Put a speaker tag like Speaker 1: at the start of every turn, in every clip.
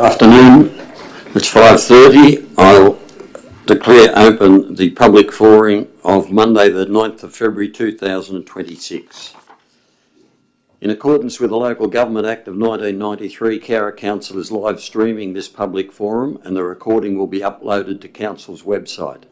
Speaker 1: Afternoon, it's 5:30. I'll declare open the public forum of Monday the 9th of February 2026. In accordance with the Local Government Act of 1993, Cowra Council is live streaming this public forum and the recording will be uploaded to Council's website.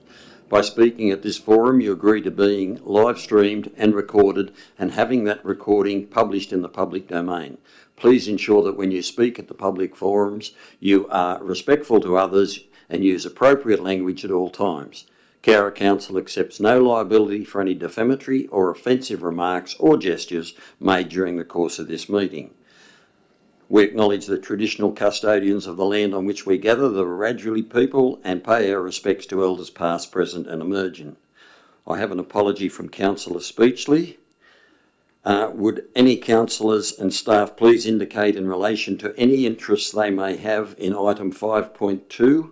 Speaker 1: By speaking at this forum, you agree to being live streamed and recorded and having that recording published in the public domain. Please ensure that when you speak at the public forums, you are respectful to others and use appropriate language at all times. Cowra Council accepts no liability for any defamatory or offensive remarks or gestures made during the course of this meeting. We acknowledge the traditional custodians of the land on which we gather, the Wiradjuri people, and pay our respects to elders past, present and emerging. I have an apology from Councillor Speechley. Would any councillors and staff please indicate in relation to any interests they may have in item 5.2,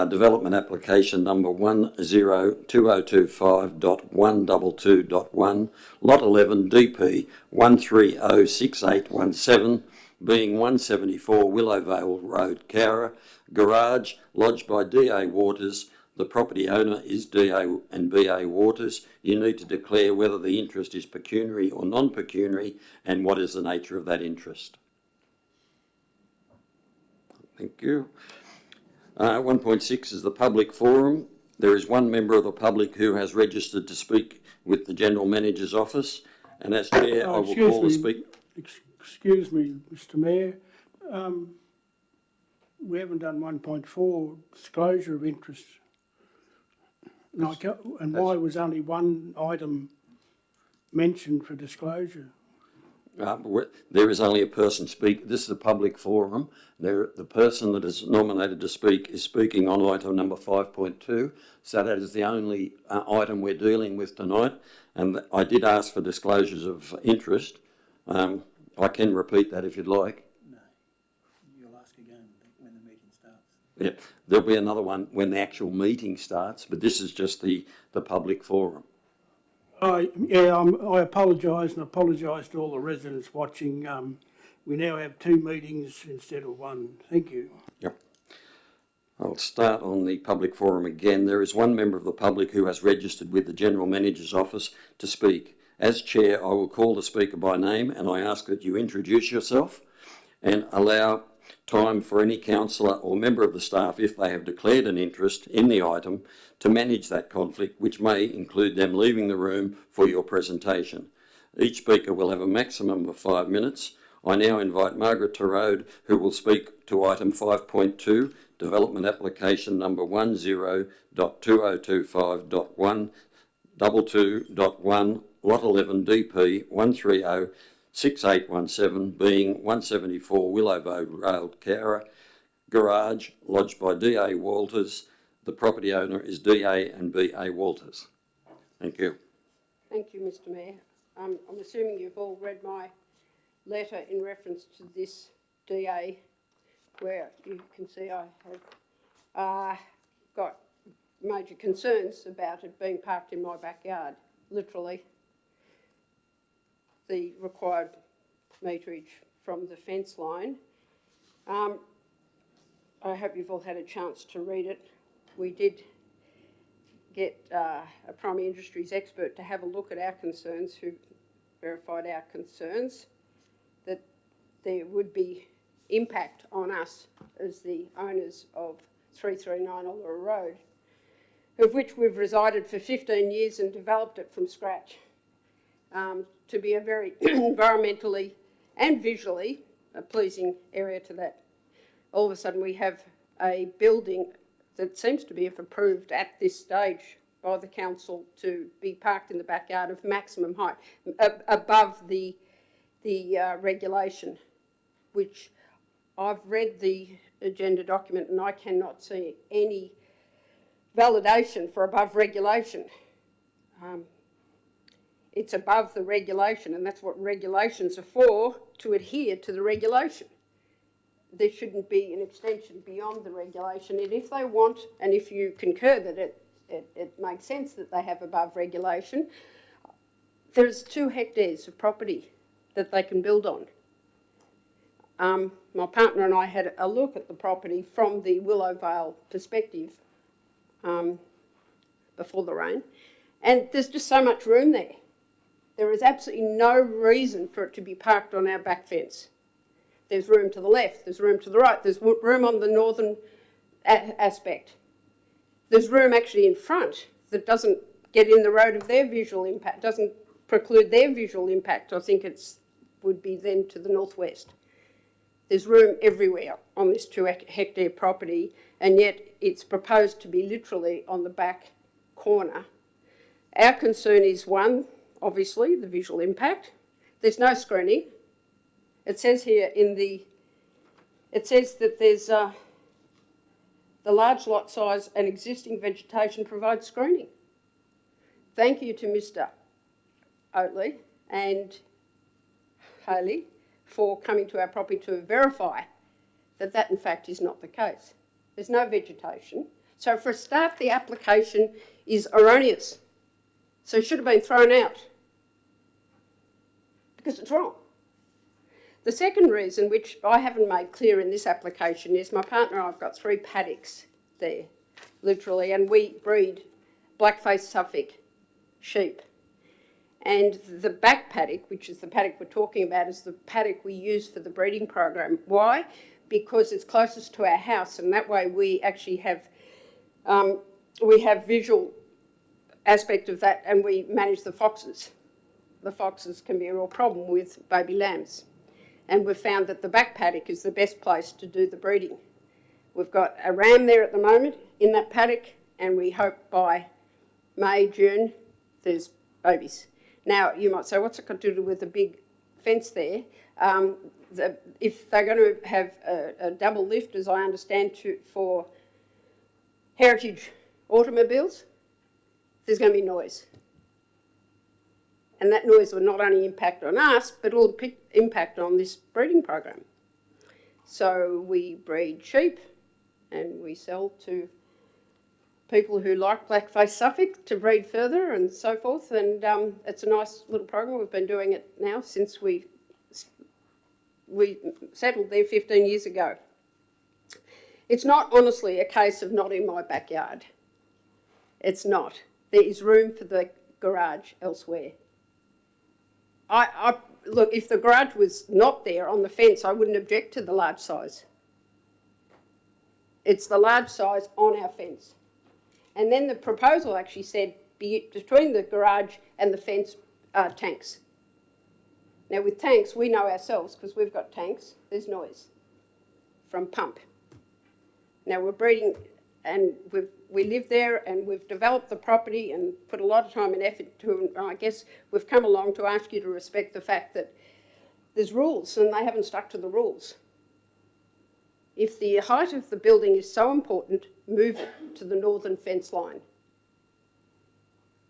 Speaker 1: development application number 102025.122.1, lot 11 DP 1306817, being 174 Willowvale Road, Cowra, garage lodged by DA Waters. The property owner is DA and BA Waters. You need to declare whether the interest is pecuniary or non-pecuniary and what is the nature of that interest. Thank you. 1.6 is the public forum. There is one member of the public who has registered to speak with the General Manager's office, and as Chair I will call the speaker.
Speaker 2: Excuse me, Mr Mayor. We haven't done 1.4, disclosure of interest. And why was only one item mentioned for disclosure?
Speaker 1: There is only a person speak. This is a public forum. The person that is nominated to speak is speaking on item number 5.2. So that is the only item we're dealing with tonight. And I did ask for disclosures of interest. I can repeat that if you'd like.
Speaker 3: No, you'll ask again when the meeting starts.
Speaker 1: Yeah, there'll be another one when the actual meeting starts, but this is just the public forum.
Speaker 2: I apologise, and apologise to all the residents watching. We now have two meetings instead of one. Thank you.
Speaker 1: Yep. I'll start on the public forum again. There is one member of the public who has registered with the General Manager's office to speak. As Chair, I will call the speaker by name and I ask that you introduce yourself and allow time for any councillor or member of the staff, if they have declared an interest in the item, to manage that conflict, which may include them leaving the room for your presentation. Each speaker will have a maximum of 5 minutes. I now invite Margaret Terode, who will speak to item 5.2, development application number 102025.122.1, lot 11 DP 1306817, being 174 Willowvale Road, Cowra, garage lodged by DA Waters. The property owner is DA and BA Waters. Thank you.
Speaker 4: Thank you, Mr Mayor. I'm assuming you've all read my letter in reference to this DA, where you can see I have got major concerns about it being parked in my backyard, literally. The required meterage from the fence line. I hope you've all had a chance to read it. We did get a primary industries expert to have a look at our concerns, who verified our concerns, that there would be impact on us as the owners of 339 Uluru Road, of which we've resided for 15 years and developed it from scratch. To be a very environmentally and visually pleasing area to that. All of a sudden we have a building that seems to be, if approved at this stage by the council, to be parked in the backyard of maximum height, above the regulation, which I've read the agenda document and I cannot see any validation for above regulation. It's above the regulation, and that's what regulations are for, to adhere to the regulation. There shouldn't be an extension beyond the regulation. And if they want, and if you concur that it makes sense that they have above regulation, there's 2 hectares of property that they can build on. my partner and I had a look at the property from the Willowvale perspective before the rain, and there's just so much room there. There is absolutely no reason for it to be parked on our back fence. There's room to the left, there's room to the right, there's room on the northern aspect. There's room actually in front that doesn't get in the road of their visual impact, doesn't preclude their visual impact. I think it would be then to the northwest. There's room everywhere on this 2 hectare property, and yet it's proposed to be literally on the back corner. Our concern is, one, obviously, the visual impact. There's no screening. It says here it says that there's the large lot size and existing vegetation provides screening. Thank you to Mr. Oatley and Haley for coming to our property to verify that that in fact is not the case. There's no vegetation. So for a start, the application is erroneous. So it should have been thrown out because it's wrong. The second reason, which I haven't made clear in this application, is my partner and I have got 3 paddocks there, literally, and we breed black-faced Suffolk sheep. And the back paddock, which is the paddock we're talking about, is the paddock we use for the breeding program. Why? Because it's closest to our house, and that way we actually have visual aspect of that, and we manage the foxes. The foxes can be a real problem with baby lambs. And we've found that the back paddock is the best place to do the breeding. We've got a ram there at the moment in that paddock, and we hope by May, June, there's babies. Now, you might say, what's it got to do with a big fence there? If they're going to have a double lift, as I understand, for heritage automobiles, there's going to be noise. And that noise will not only impact on us, but it will impact on this breeding program. So we breed sheep and we sell to people who like black-faced Suffolk to breed further and so forth. And it's a nice little program. We've been doing it now since we settled there 15 years ago. It's not honestly a case of not in my backyard. It's not. There is room for the garage elsewhere. Look, if the garage was not there on the fence, I wouldn't object to the large size. It's the large size on our fence. And then the proposal actually said between the garage and the fence are tanks. Now with tanks, we know ourselves, because we've got tanks, there's noise from pump. Now we're breeding, and we live there, and we've developed the property and put a lot of time and effort to it. And I guess we've come along to ask you to respect the fact that there's rules, and they haven't stuck to the rules. If the height of the building is so important, move it to the northern fence line.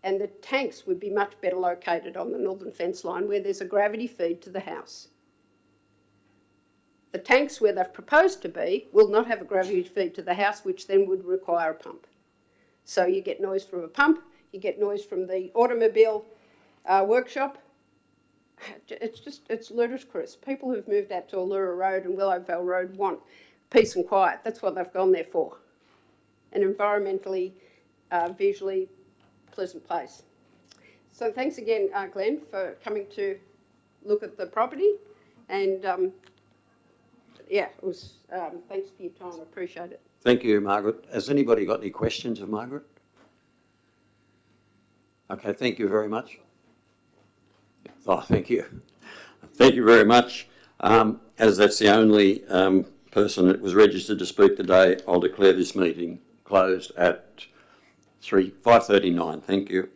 Speaker 4: And the tanks would be much better located on the northern fence line where there's a gravity feed to the house. The tanks where they've proposed to be will not have a gravity feed to the house, which then would require a pump. So you get noise from a pump, you get noise from the automobile workshop. It's ludicrous. People who've moved out to Allura Road and Willowvale Road want peace and quiet. That's what they've gone there for. An environmentally, visually pleasant place. So thanks again, Glenn, for coming to look at the property. And yeah, it was, thanks for your time. I appreciate it.
Speaker 1: Thank you, Margaret. Has anybody got any questions of Margaret? Okay, thank you very much. Oh, thank you. Thank you very much. As that's the only person that was registered to speak today, I'll declare this meeting closed at 5:39. Thank you.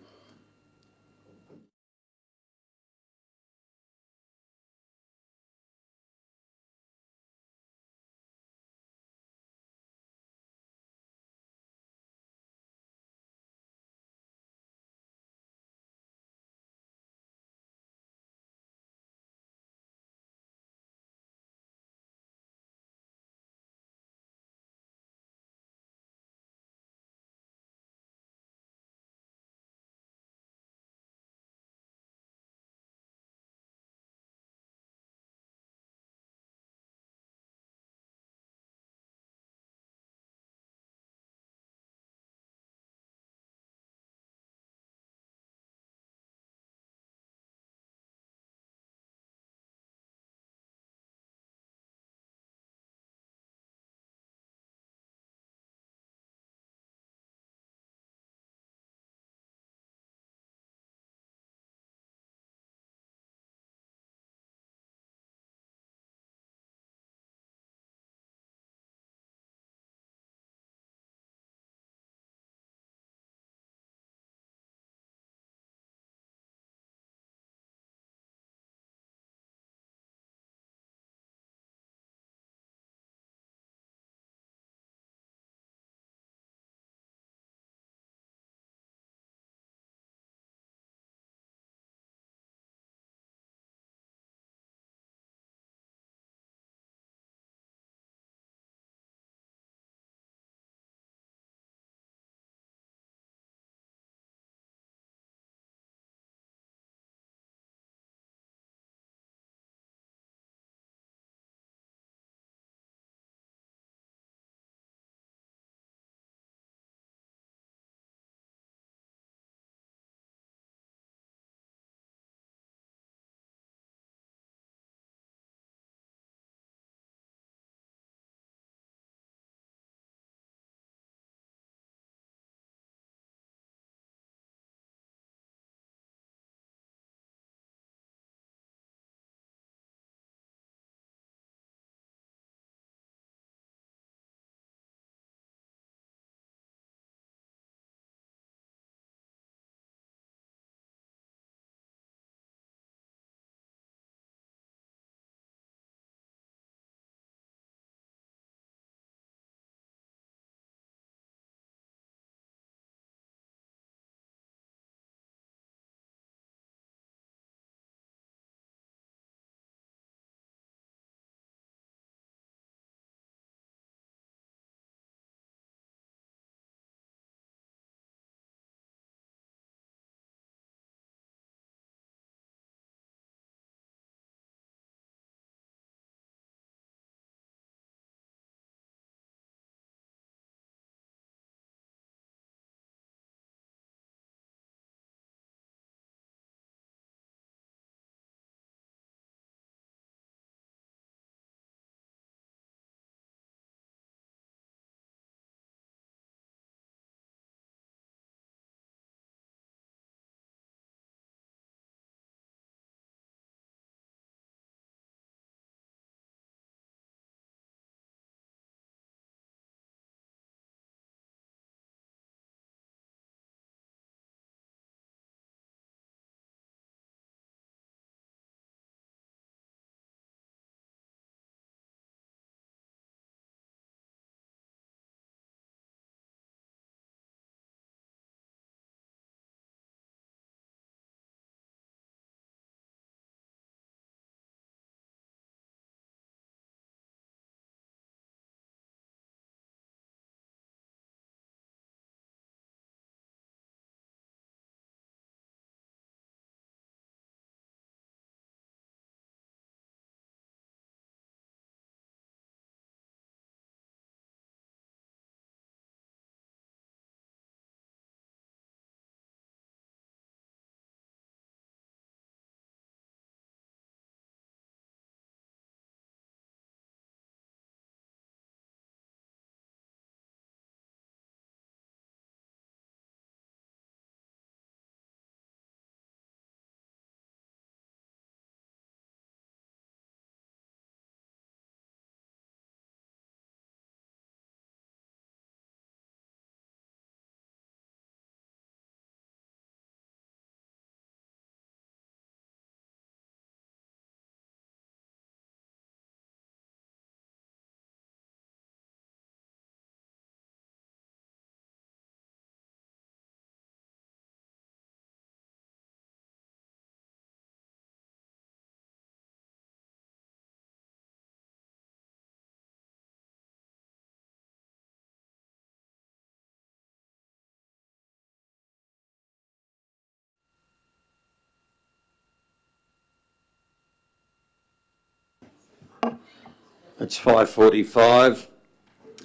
Speaker 1: It's 5:45.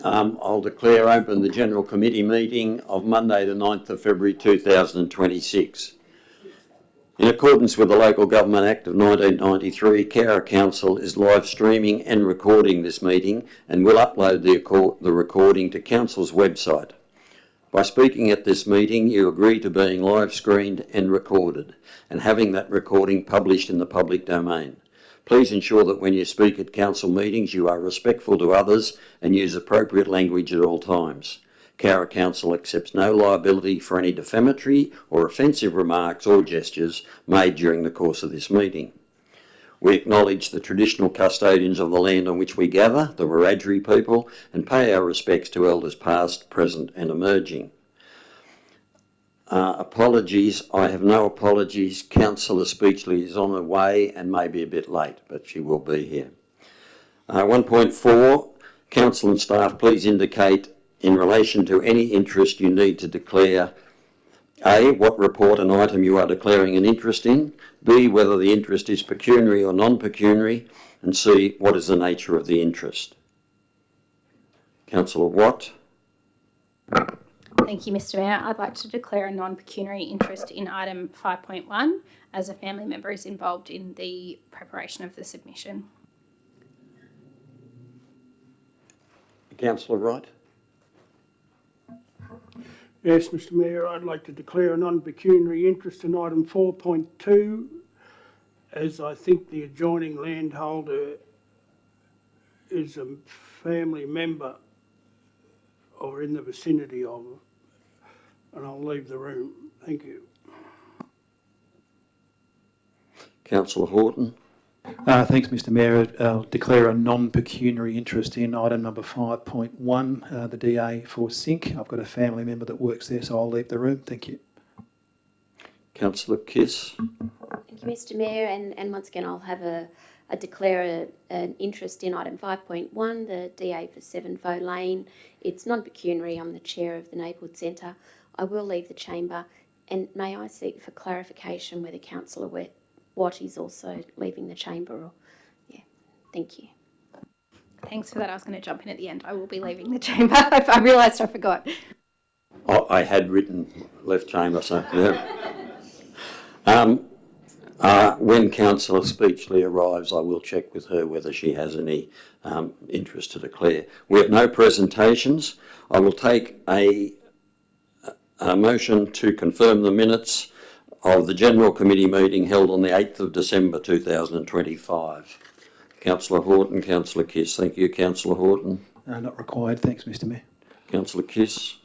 Speaker 1: I'll declare open the General Committee meeting of Monday the 9th of February 2026. In accordance with the Local Government Act of 1993, Cowra Council is live streaming and recording this meeting and will upload the recording to Council's website. By speaking at this meeting, you agree to being live screened and recorded and having that recording published in the public domain. Please ensure that when you speak at council meetings, you are respectful to others and use appropriate language at all times. Cowra Council accepts no liability for any defamatory or offensive remarks or gestures made during the course of this meeting. We acknowledge the traditional custodians of the land on which we gather, the Wiradjuri people, and pay our respects to elders past, present and emerging. Apologies, I have no apologies. Councillor Speechley is on her way and may be a bit late, but she will be here. 1.4, council and staff, please indicate in relation to any interest you need to declare A, what report and item you are declaring an interest in, B, whether the interest is pecuniary or non-pecuniary, and C, what is the nature of the interest. Councillor Watt.
Speaker 5: Thank you, Mr. Mayor. I'd like to declare a non-pecuniary interest in item 5.1 as a family member is involved in the preparation of the submission.
Speaker 1: Councillor Wright.
Speaker 2: Yes, Mr Mayor, I'd like to declare a non-pecuniary interest in item 4.2, as I think the adjoining landholder is a family member or in the vicinity of, and I'll leave the room. Thank you.
Speaker 1: Councillor Horton.
Speaker 3: Thanks, Mr Mayor. I'll declare a non-pecuniary interest in item number 5.1, the DA for SYNC. I've got a family member that works there, so I'll leave the room. Thank you.
Speaker 1: Councillor Kiss.
Speaker 6: Thank you, Mr Mayor, and once again I'll have declare an interest in item 5.1, the DA for 7 Faux Lane. It's non-pecuniary. I'm the chair of the Neighbourhood Centre. I will leave the chamber, and may I seek for clarification whether Councillor Watt is also leaving the chamber? Or, yeah, thank you.
Speaker 5: Thanks for that. I was going to jump in at the end. I will be leaving the chamber. I realised I forgot.
Speaker 1: Oh, I had written left chamber, so yeah. When Councillor Speechley arrives, I will check with her whether she has any interest to declare. We have no presentations. I will take a motion to confirm the minutes of the General Committee meeting held on the 8th of December 2025. Councillor Horton, Councillor Kiss. Thank you, Councillor Horton.
Speaker 3: Not required. Thanks, Mr Mayor.
Speaker 1: Councillor Kiss.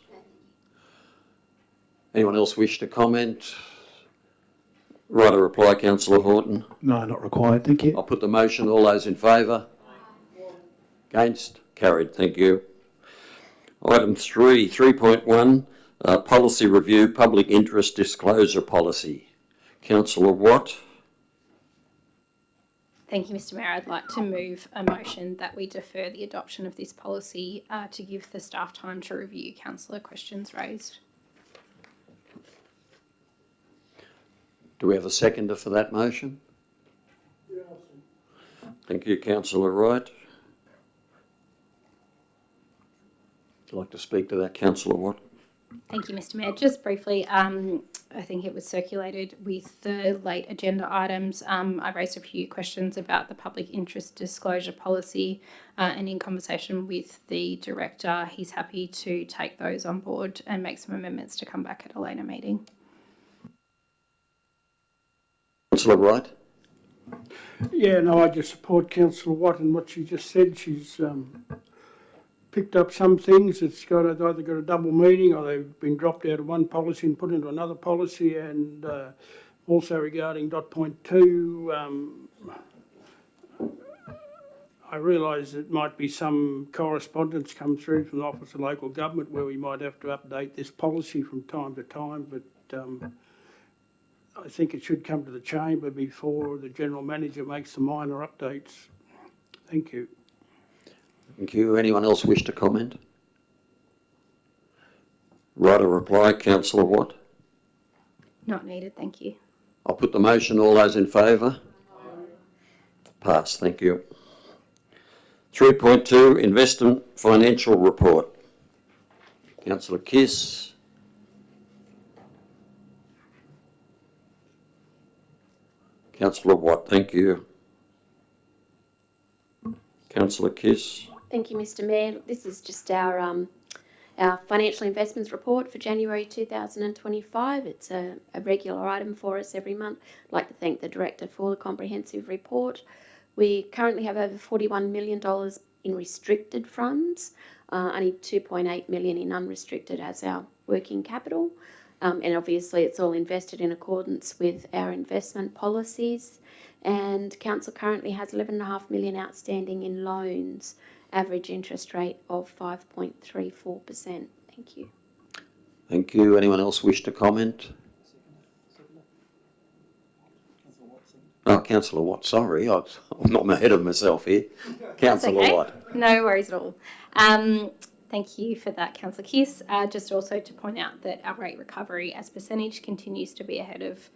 Speaker 1: Anyone else wish to comment? Right, a reply, Councillor Horton.
Speaker 3: No, not required. Thank you.
Speaker 1: I'll put the motion. All those in favour? Against? Carried. Thank you. Item 3.1, policy review, public interest disclosure policy. Councillor Watt.
Speaker 5: Thank you, Mr Mayor. I'd like to move a motion that we defer the adoption of this policy to give the staff time to review councillor questions raised.
Speaker 1: Do we have a seconder for that motion? Yes. Thank you, Councillor Wright. Would you like to speak to that, Councillor Watt?
Speaker 5: Thank you, Mr Mayor. Just briefly, I think it was circulated with the late agenda items. I raised a few questions about the public interest disclosure policy, and in conversation with the director, he's happy to take those on board and make some amendments to come back at a later meeting.
Speaker 1: Councillor Wright.
Speaker 2: Yeah, no, I just support Councillor Watt and what she just said. She's picked up some things. It's either got a double meaning or they've been dropped out of one policy and put into another policy. And also regarding dot point 2, I realise it might be some correspondence come through from the Office of Local Government where we might have to update this policy from time to time, but I think it should come to the chamber before the General Manager makes the minor updates. Thank you.
Speaker 1: Thank you. Anyone else wish to comment? Right, a reply, Councillor Watt.
Speaker 5: Not needed, thank you.
Speaker 1: I'll put the motion. All those in favour? Pass, thank you. 3.2, Investment Financial Report. Councillor Kiss. Councillor Watt, thank you. Councillor Kiss.
Speaker 6: Thank you, Mr. Mayor. This is just our financial investments report for January 2025. It's a regular item for us every month. I'd like to thank the Director for the comprehensive report. We currently have over $41 million in restricted funds, only $2.8 million in unrestricted as our working capital. And obviously it's all invested in accordance with our investment policies. And Council currently has $11.5 million outstanding in loans, average interest rate of 5.34%. Thank you.
Speaker 1: Thank you. Anyone else wish to comment? Oh, Councillor Watt, sorry, I'm not ahead of myself here. Councillor
Speaker 5: okay.
Speaker 1: Watt.
Speaker 5: No worries at all. Thank you for that, Councillor Kiss. Just also to point out that our rate recovery as percentage continues to be ahead of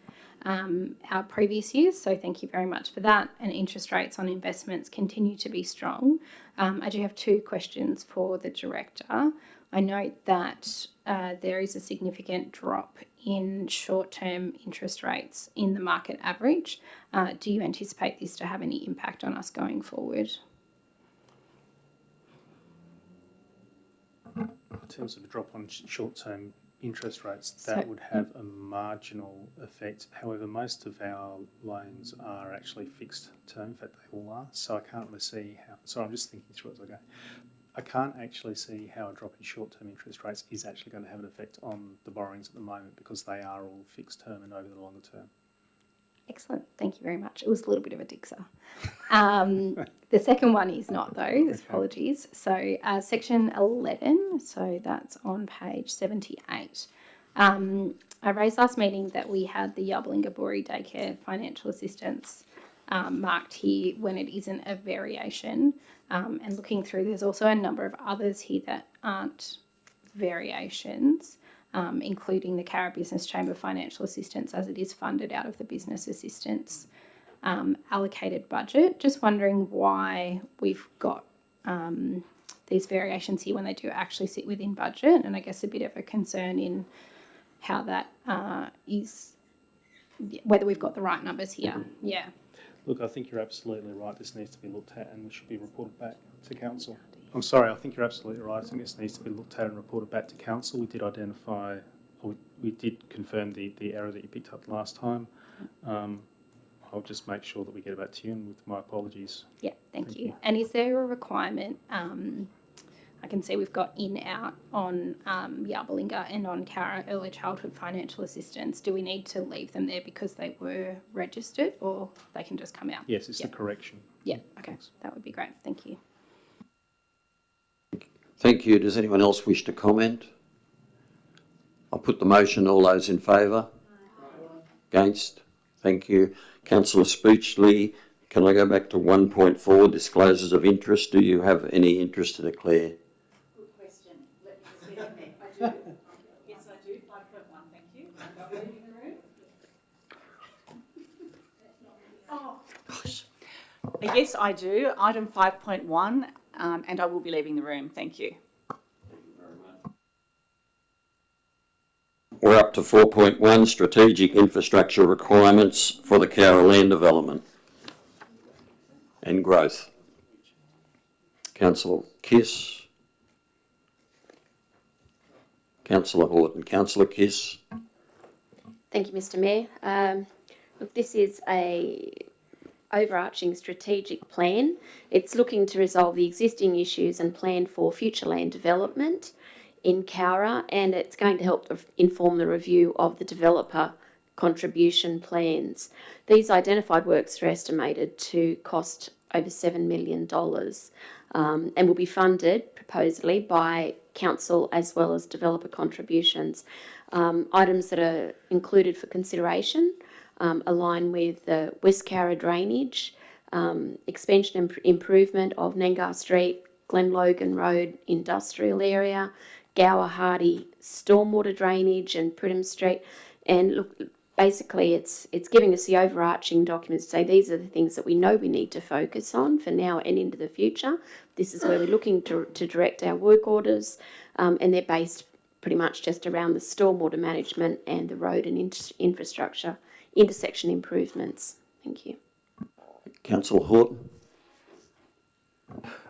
Speaker 5: our previous years, so thank you very much for that. And interest rates on investments continue to be strong. I do have two questions for the Director. I note that there is a significant drop in short-term interest rates in the market average. Do you anticipate this to have any impact on us going forward?
Speaker 7: In terms of a drop on short-term interest rates, that would have a marginal effect. However, most of our loans are actually fixed term. In fact, they all are. So I can't really see how. So I'm just thinking through it as I go. I can't actually see how a drop in short-term interest rates is actually going to have an effect on the borrowings at the moment because they are all fixed term and over the longer term.
Speaker 5: Excellent. Thank you very much. It was a little bit of a dixer. The second one is not, though. Okay. Apologies. So section 11, so that's on page 78. I raised last meeting that we had the Yaballingaburi Daycare financial assistance marked here when it isn't a variation. And looking through, there's also a number of others here that aren't variations. Including the Cowra Business Chamber financial assistance as it is funded out of the business assistance allocated budget. Just wondering why we've got these variations here when they do actually sit within budget, and I guess a bit of a concern in how that is, whether we've got the right numbers here. Yeah.
Speaker 7: Look, I think you're absolutely right. This needs to be looked at and should be reported back to Council. I'm sorry, I think you're absolutely right. I think this needs to be looked at and reported back to Council. We did identify, or we did confirm the error that you picked up last time. I'll just make sure that we get it back to you, and with my apologies.
Speaker 5: Yeah, thank you. And is there a requirement, I can see we've got in, out on Yabbalinga and on Cowra early childhood financial assistance. Do we need to leave them there because they were registered, or they can just come out?
Speaker 7: Yes, it's the correction.
Speaker 5: Yeah, okay, that would be great. Thank you.
Speaker 1: Thank you. Does anyone else wish to comment? I'll put the motion. All those in favour? Against? Thank you. Councillor Speechley, can I go back to 1.4, disclosures of interest? Do you have any interest to declare?
Speaker 8: Good question. Let me just get in there. I do. Yes, I do. 5.1, thank you. I'm leaving the room. Oh, gosh. Yes, I do. Item 5.1, and I will be leaving the room. Thank you.
Speaker 1: We're up to 4.1, strategic infrastructure requirements for the Cowra land development and growth. Councillor Kiss. Councillor Horton. Councillor Kiss.
Speaker 6: Thank you, Mr. Mayor. Look, this is a overarching strategic plan. It's looking to resolve the existing issues and plan for future land development in Cowra, and it's going to help inform the review of the developer contribution plans. These identified works are estimated to cost over $7 million and will be funded, proposedly, by council as well as developer contributions. Items that are included for consideration align with the West Cowra drainage, expansion and improvement of Nangar Street, Glen Logan Road industrial area, Gower Hardy stormwater drainage and Pridham Street. And look, basically it's giving us the overarching documents to say these are the things that we know we need to focus on for now and into the future. This is where we're looking to direct our work orders, and they're based pretty much just around the stormwater management and the road and infrastructure intersection improvements. Thank you.
Speaker 1: Councillor Horton.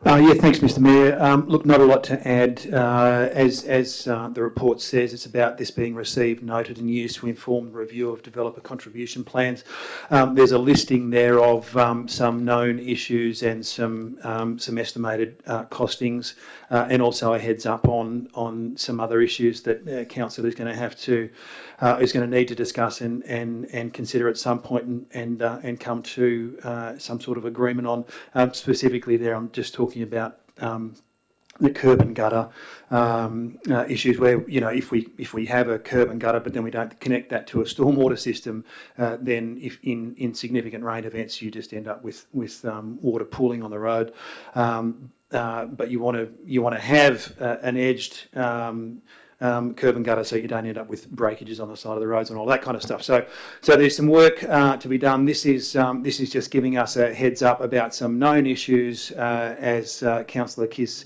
Speaker 3: Yeah, thanks, Mr. Mayor. Look, not a lot to add. As the report says, it's about this being received, noted and used to inform the review of developer contribution plans. There's a listing there of some known issues and some estimated costings, and also a heads up on some other issues that council is going to have to is going to need to discuss and consider at some point and come to some sort of agreement on. Specifically, there I'm just talking about the curb and gutter issues, where if we have a curb and gutter, but then we don't connect that to a stormwater system, then if in significant rain events you just end up with water pooling on the road. But you want to have an edged curb and gutter so you don't end up with breakages on the side of the roads and all that kind of stuff. So there's some work to be done. This is just giving us a heads up about some known issues, as Councillor Kiss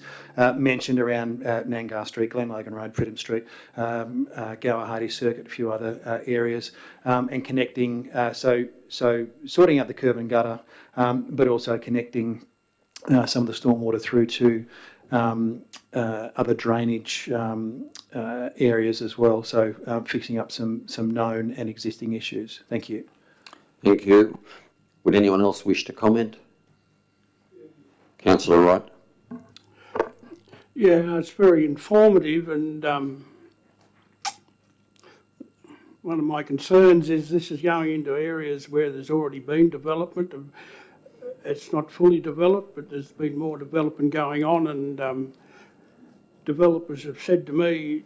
Speaker 3: mentioned, around Nangar Street, Glenlogan Road, Pridham Street, Gower Hardy Circuit, a few other areas, and connecting. So sorting out the curb and gutter, but also connecting some of the stormwater through to other drainage areas as well. So fixing up some known and existing issues. Thank you.
Speaker 1: Thank you. Would anyone else wish to comment? Councillor Wright.
Speaker 2: Yeah, it's very informative, and one of my concerns is this is going into areas where there's already been development. It's not fully developed, but there's been more development going on, and developers have said to me,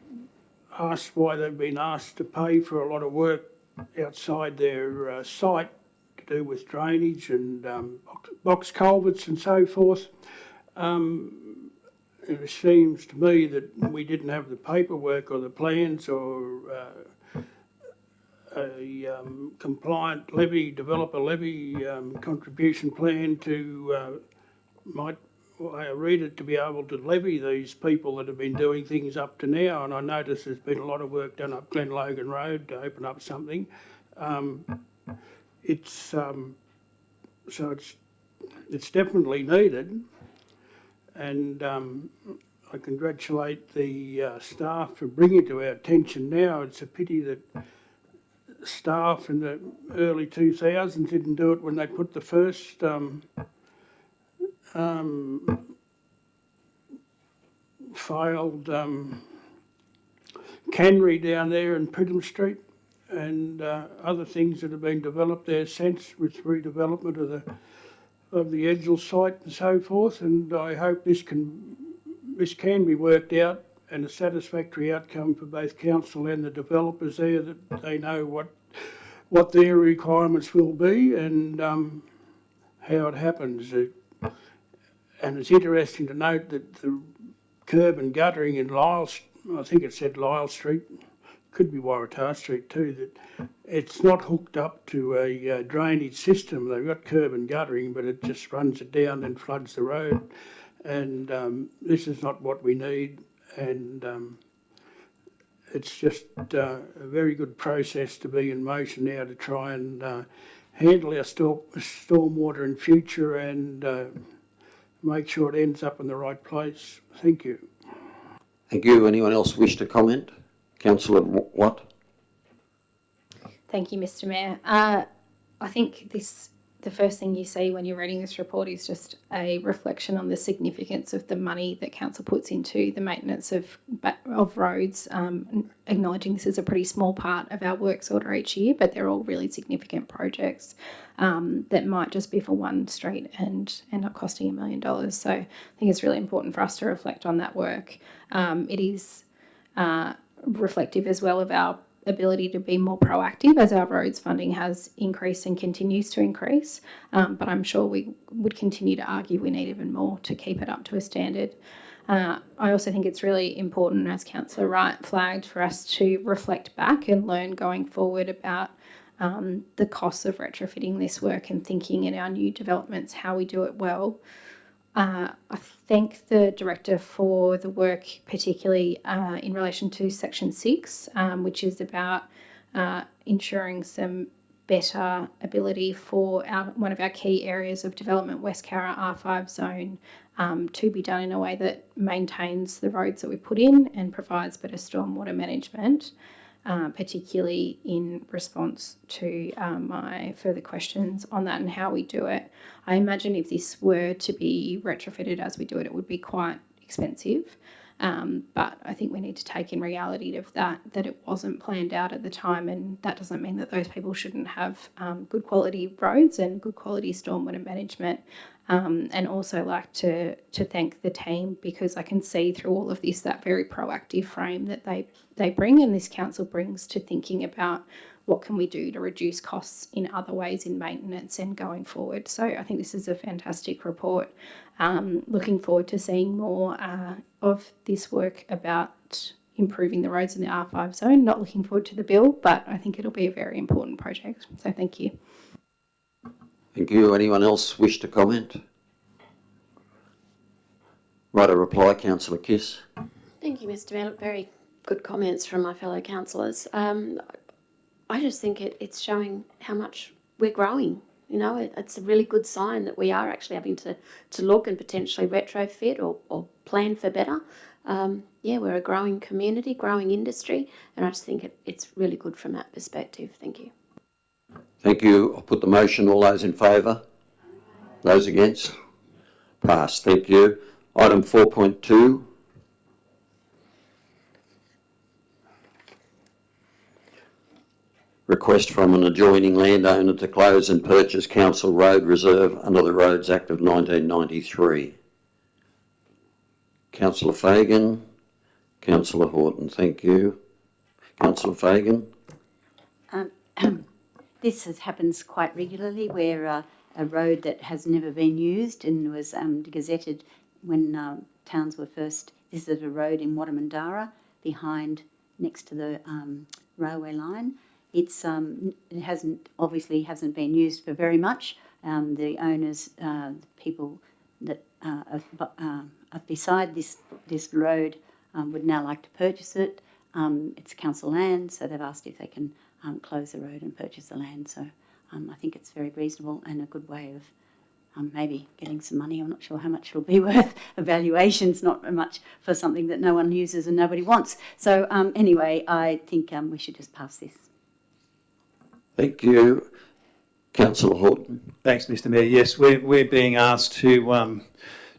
Speaker 2: asked why they've been asked to pay for a lot of work outside their site to do with drainage and box culverts and so forth. It seems to me that we didn't have the paperwork or the plans or a compliant developer levy contribution plan to I read it, to be able to levy these people that have been doing things up to now. And I notice there's been a lot of work done up Glenlogan Road to open up something. It's definitely needed, and I congratulate the staff for bringing it to our attention now. It's a pity that staff in the early 2000s didn't do it when they put the first failed cannery down there in Pridham Street, and other things that have been developed there since with redevelopment of the Edsel site and so forth. And I hope this can be worked out and a satisfactory outcome for both council and the developers there, that they know what their requirements will be and how it happens. And it's interesting to note that the curb and guttering in Lyle, I think it said Lyle Street, could be Waratah Street too, that it's not hooked up to a drainage system. They've got curb and guttering, but it just runs it down and floods the road. And this is not what we need. And it's just a very good process to be in motion now to try and handle our stormwater in future and make sure it ends up in the right place. Thank you.
Speaker 1: Thank you. Anyone else wish to comment? Councillor Watt.
Speaker 5: Thank you, Mr. Mayor. I think the first thing you see when you're reading this report is just a reflection on the significance of the money that council puts into the maintenance of roads, acknowledging this is a pretty small part of our works order each year, but they're all really significant projects that might just be for one street and end up costing $1 million. So I think it's really important for us to reflect on that work. It is reflective as well of our ability to be more proactive as our roads funding has increased and continues to increase. But I'm sure we would continue to argue we need even more to keep it up to a standard. I also think it's really important, as Councillor Wright flagged, for us to reflect back and learn going forward about the costs of retrofitting this work and thinking in our new developments how we do it well. I thank the director for the work, particularly in relation to section 6, which is about ensuring some better ability for one of our key areas of development, West Cowra R5 zone, to be done in a way that maintains the roads that we put in and provides better stormwater management, particularly in response to my further questions on that and how we do it. I imagine if this were to be retrofitted as we do it, it would be quite expensive. But I think we need to take in reality of that it wasn't planned out at the time, and that doesn't mean that those people shouldn't have good quality roads and good quality stormwater management. And also like to thank the team, because I can see through all of this that very proactive frame that they bring and this council brings to thinking about what can we do to reduce costs in other ways in maintenance and going forward. So I think this is a fantastic report. Looking forward to seeing more of this work about improving the roads in the R5 zone. Not looking forward to the bill, but I think it'll be a very important project. So thank you.
Speaker 1: Thank you. Anyone else wish to comment? Right, a reply, Councillor Kiss.
Speaker 6: Thank you, Mr. Mayor. Very good comments from my fellow councillors. I just think it's showing how much we're growing. You know, it's a really good sign that we are actually having to look and potentially retrofit or plan for better. Yeah, we're a growing community, growing industry, and I just think it's really good from that perspective. Thank you.
Speaker 1: Thank you. I'll put the motion. All those in favour? Those against? Passed. Thank you. Item 4.2. Request from an adjoining landowner to close and purchase council road reserve under the Roads Act of 1993. Councillor Fagan, Councillor Horton, thank you. Councillor Fagan.
Speaker 9: This happens quite regularly, where a road that has never been used and was gazetted when towns were first. This is a road in Wadamandara, next to the railway line. It hasn't been used for very much. The owners, people that are beside this road, would now like to purchase it. It's council land, so they've asked if they can close the road and purchase the land. So I think it's very reasonable and a good way of maybe getting some money. I'm not sure how much it'll be worth. Evaluation's not much for something that no one uses and nobody wants. So anyway, I think we should just pass this.
Speaker 1: Thank you. Councillor Horton.
Speaker 3: Thanks, Mr. Mayor. Yes, we're being asked to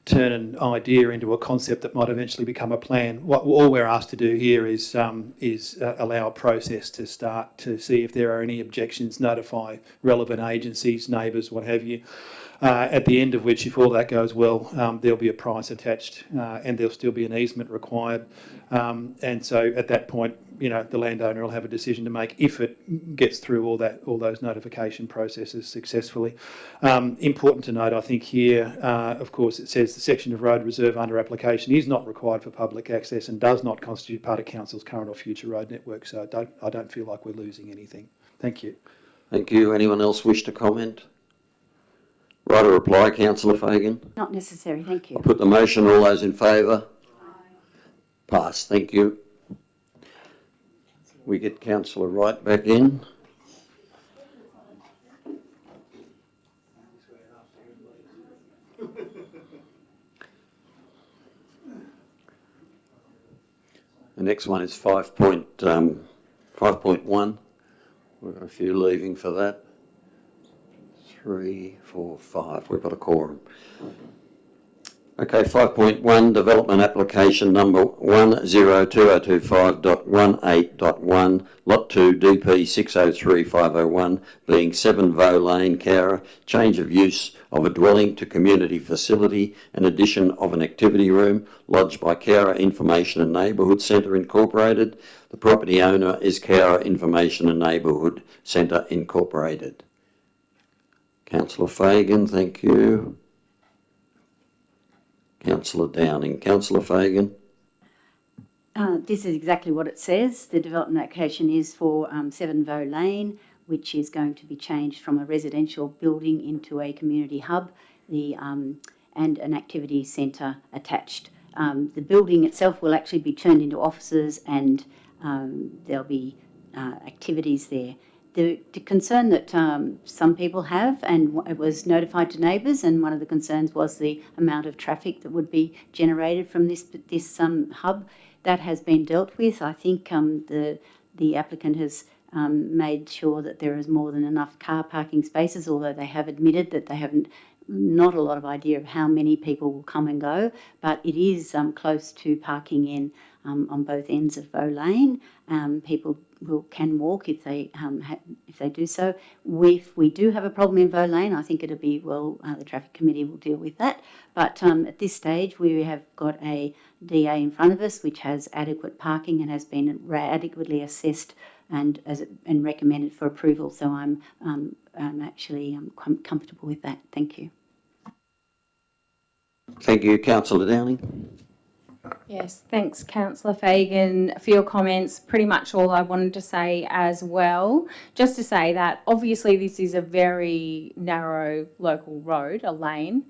Speaker 3: turn an idea into a concept that might eventually become a plan. All we're asked to do here is allow a process to start to see if there are any objections, notify relevant agencies, neighbours, what have you. At the end of which, if all that goes well, there'll be a price attached and there'll still be an easement required. And so at that point, you know, the landowner will have a decision to make if it gets through all those notification processes successfully. Important to note, I think here, of course, it says the section of road reserve under application is not required for public access and does not constitute part of council's current or future road network. So I don't feel like we're losing anything. Thank you.
Speaker 1: Thank you. Anyone else wish to comment? Right, a reply, Councillor Fagan.
Speaker 9: Not necessary, thank you.
Speaker 1: I'll put the motion. All those in favour? Pass. Thank you. We get Councillor Wright back in. The next one is 5.1. We've got a few leaving for that. 3, 4, 5. We've got a quorum. Okay, 5.1, development application number 102025.18.1, lot 2, DP 603501, being 7 Vaux Lane, Cowra, change of use of a dwelling to community facility and addition of an activity room, lodged by Cowra Information and Neighbourhood Centre Incorporated. The property owner is Cowra Information and Neighbourhood Centre Incorporated. Councillor Fagan, thank you. Councillor Downing. Councillor Fagan.
Speaker 9: This is exactly what it says. The development application is for 7 Vaux Lane, which is going to be changed from a residential building into a community hub, and an activity centre attached. The building itself will actually be turned into offices, and there'll be activities there. The concern that some people have, and it was notified to neighbours, and one of the concerns was the amount of traffic that would be generated from this hub. That has been dealt with. I think the applicant has made sure that there is more than enough car parking spaces, although they have admitted that they haven't not a lot of idea of how many people will come and go, but it is close to parking in on both ends of Bow Lane. People can walk if they do so. If we do have a problem in Bow Lane, I think it'll be the traffic committee will deal with that. But at this stage, we have got a DA in front of us which has adequate parking and has been adequately assessed and recommended for approval. So I'm actually comfortable with that. Thank you.
Speaker 1: Thank you, Councillor Downing.
Speaker 5: Yes, thanks, Councillor Fagan, for your comments. Pretty much all I wanted to say as well. Just to say that obviously this is a very narrow local road, a lane,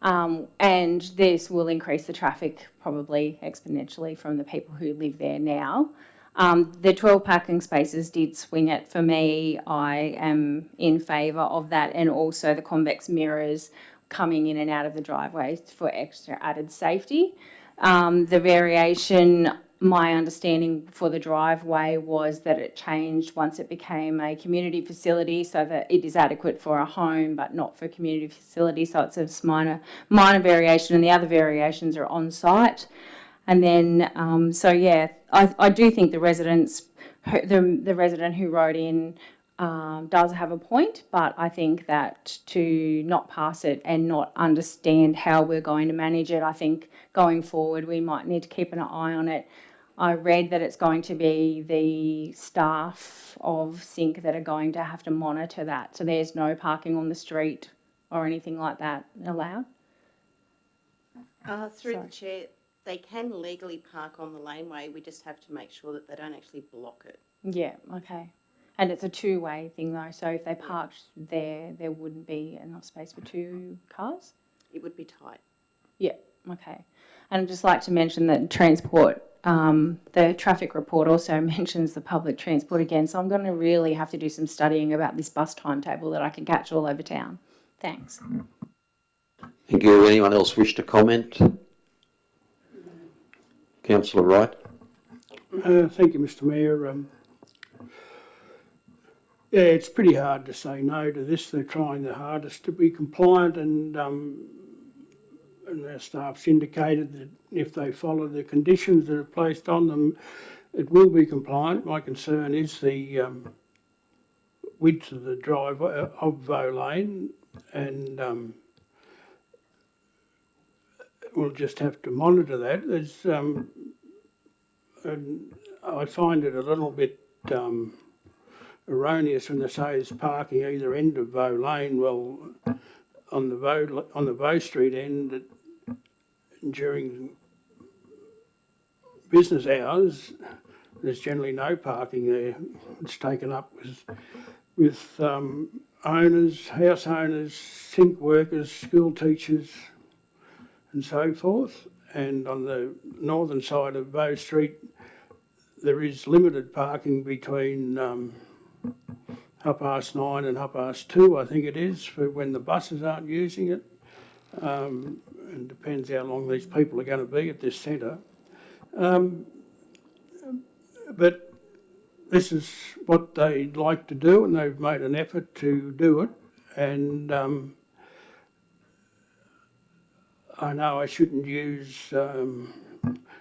Speaker 5: and this will increase the traffic probably exponentially from the people who live there now. The 12 parking spaces did swing it for me. I am in favour of that, and also the convex mirrors coming in and out of the driveway for extra added safety. The variation, my understanding for the driveway was that it changed once it became a community facility, so that it is adequate for a home but not for community facility. So it's a minor variation, and the other variations are on site. And then, so yeah, I do think the resident who wrote in does have a point, but I think that to not pass it and not understand how we're going to manage it, I think going forward we might need to keep an eye on it. I read that it's going to be the staff of SYNC that are going to have to monitor that, so there's no parking on the street or anything like that allowed.
Speaker 10: Through the chair, they can legally park on the laneway, we just have to make sure that they don't actually block it.
Speaker 5: Yeah, okay. And it's a two-way thing though, so if they parked there, there wouldn't be enough space for two cars?
Speaker 10: It would be tight.
Speaker 5: Yeah, okay. And I'd just like to mention that transport, the traffic report also mentions the public transport again, so I'm going to really have to do some studying about this bus timetable that I can catch all over town. Thanks.
Speaker 1: Thank you. Anyone else wish to comment? Councillor Wright.
Speaker 2: Thank you, Mr. Mayor. Yeah, it's pretty hard to say no to this. They're trying their hardest to be compliant, and our staff's indicated that if they follow the conditions that are placed on them, it will be compliant. My concern is the width of the driveway of Bow Lane, and we'll just have to monitor that. There's, and I find it a little bit erroneous when they say there's parking either end of Bow Lane. Well, on the Bow Street end, during business hours, there's generally no parking there. It's taken up with owners, house owners, SYNC workers, school teachers, and so forth. And on the northern side of Bow Street, there is limited parking between 9:30 and 2:30, I think it is, for when the buses aren't using it. And depends how long these people are going to be at this centre. But this is what they'd like to do, and they've made an effort to do it. And I know I shouldn't use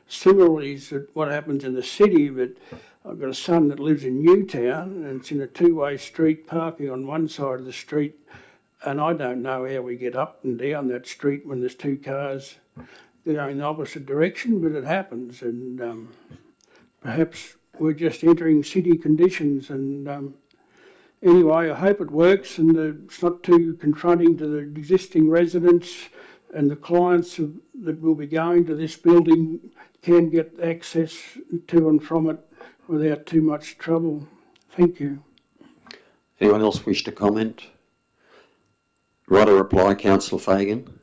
Speaker 2: similes at what happens in the city, but I've got a son that lives in Newtown, and it's in a two-way street, parking on one side of the street, and I don't know how we get up and down that street when there's two cars going in the opposite direction, but it happens, and perhaps we're just entering city conditions. And anyway, I hope it works, and it's not too confronting to the existing residents, and the clients that will be going to this building can get access to and from it without too much trouble. Thank you.
Speaker 1: Anyone else wish to comment? Right, a reply, Councillor Fagan.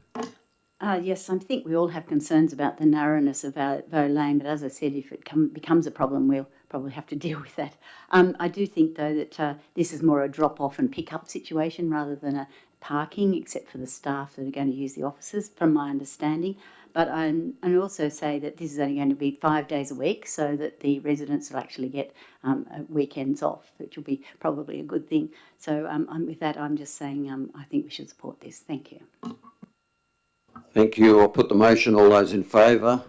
Speaker 9: Yes, I think we all have concerns about the narrowness of our Vaux Lane, but as I said, if it becomes a problem, we'll probably have to deal with that. I do think, though, that this is more a drop-off and pick-up situation rather than a parking, except for the staff that are going to use the offices, from my understanding. But I also say that this is only going to be 5 days a week, so that the residents will actually get weekends off, which will be probably a good thing. So with that, I'm just saying I think we should support this. Thank you.
Speaker 1: Thank you. I'll put the motion. All those in favour?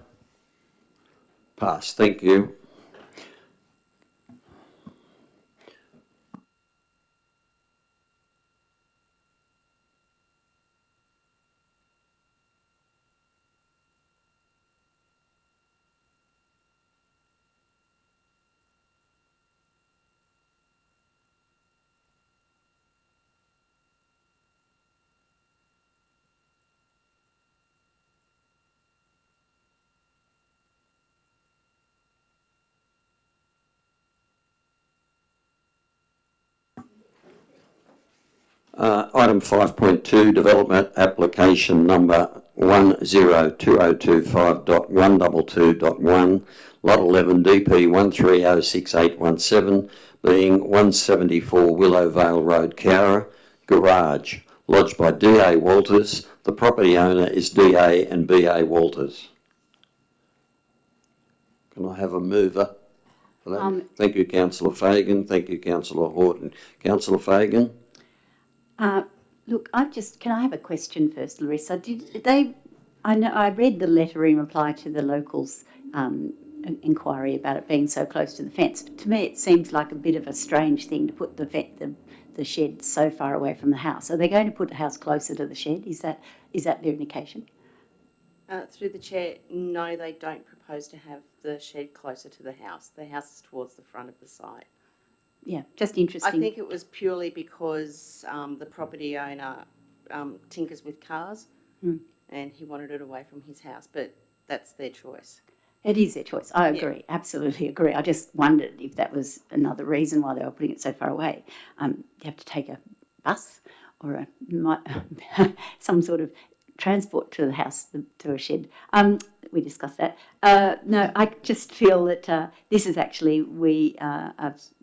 Speaker 1: Pass. Thank you. Item 5.2, development application number 102025.122.1, lot 11 DP 1306817, being 174 Willow Vale Road, Cowra, garage, lodged by D.A. Walters. The property owner is D.A. and B.A. Walters. Can I have a mover for that? Thank you, Councillor Fagan. Thank you, Councillor Horton. Councillor Fagan?
Speaker 9: Look, can I have a question first, Larissa? I know I read the letter in reply to the locals' inquiry about it being so close to the fence. But to me, it seems like a bit of a strange thing to put the shed so far away from the house. Are they going to put the house closer to the shed? Is that their indication?
Speaker 10: Through the chair, no, they don't propose to have the shed closer to the house. The house is towards the front of the site.
Speaker 9: Yeah, just interesting.
Speaker 10: I think it was purely because the property owner tinkers with cars and he wanted it away from his house, but that's their choice.
Speaker 9: It is their choice. I agree, absolutely agree. I just wondered if that was another reason why they were putting it so far away. You have to take a bus or some sort of transport to the house, to a shed. We discussed that. No, I just feel that this is actually,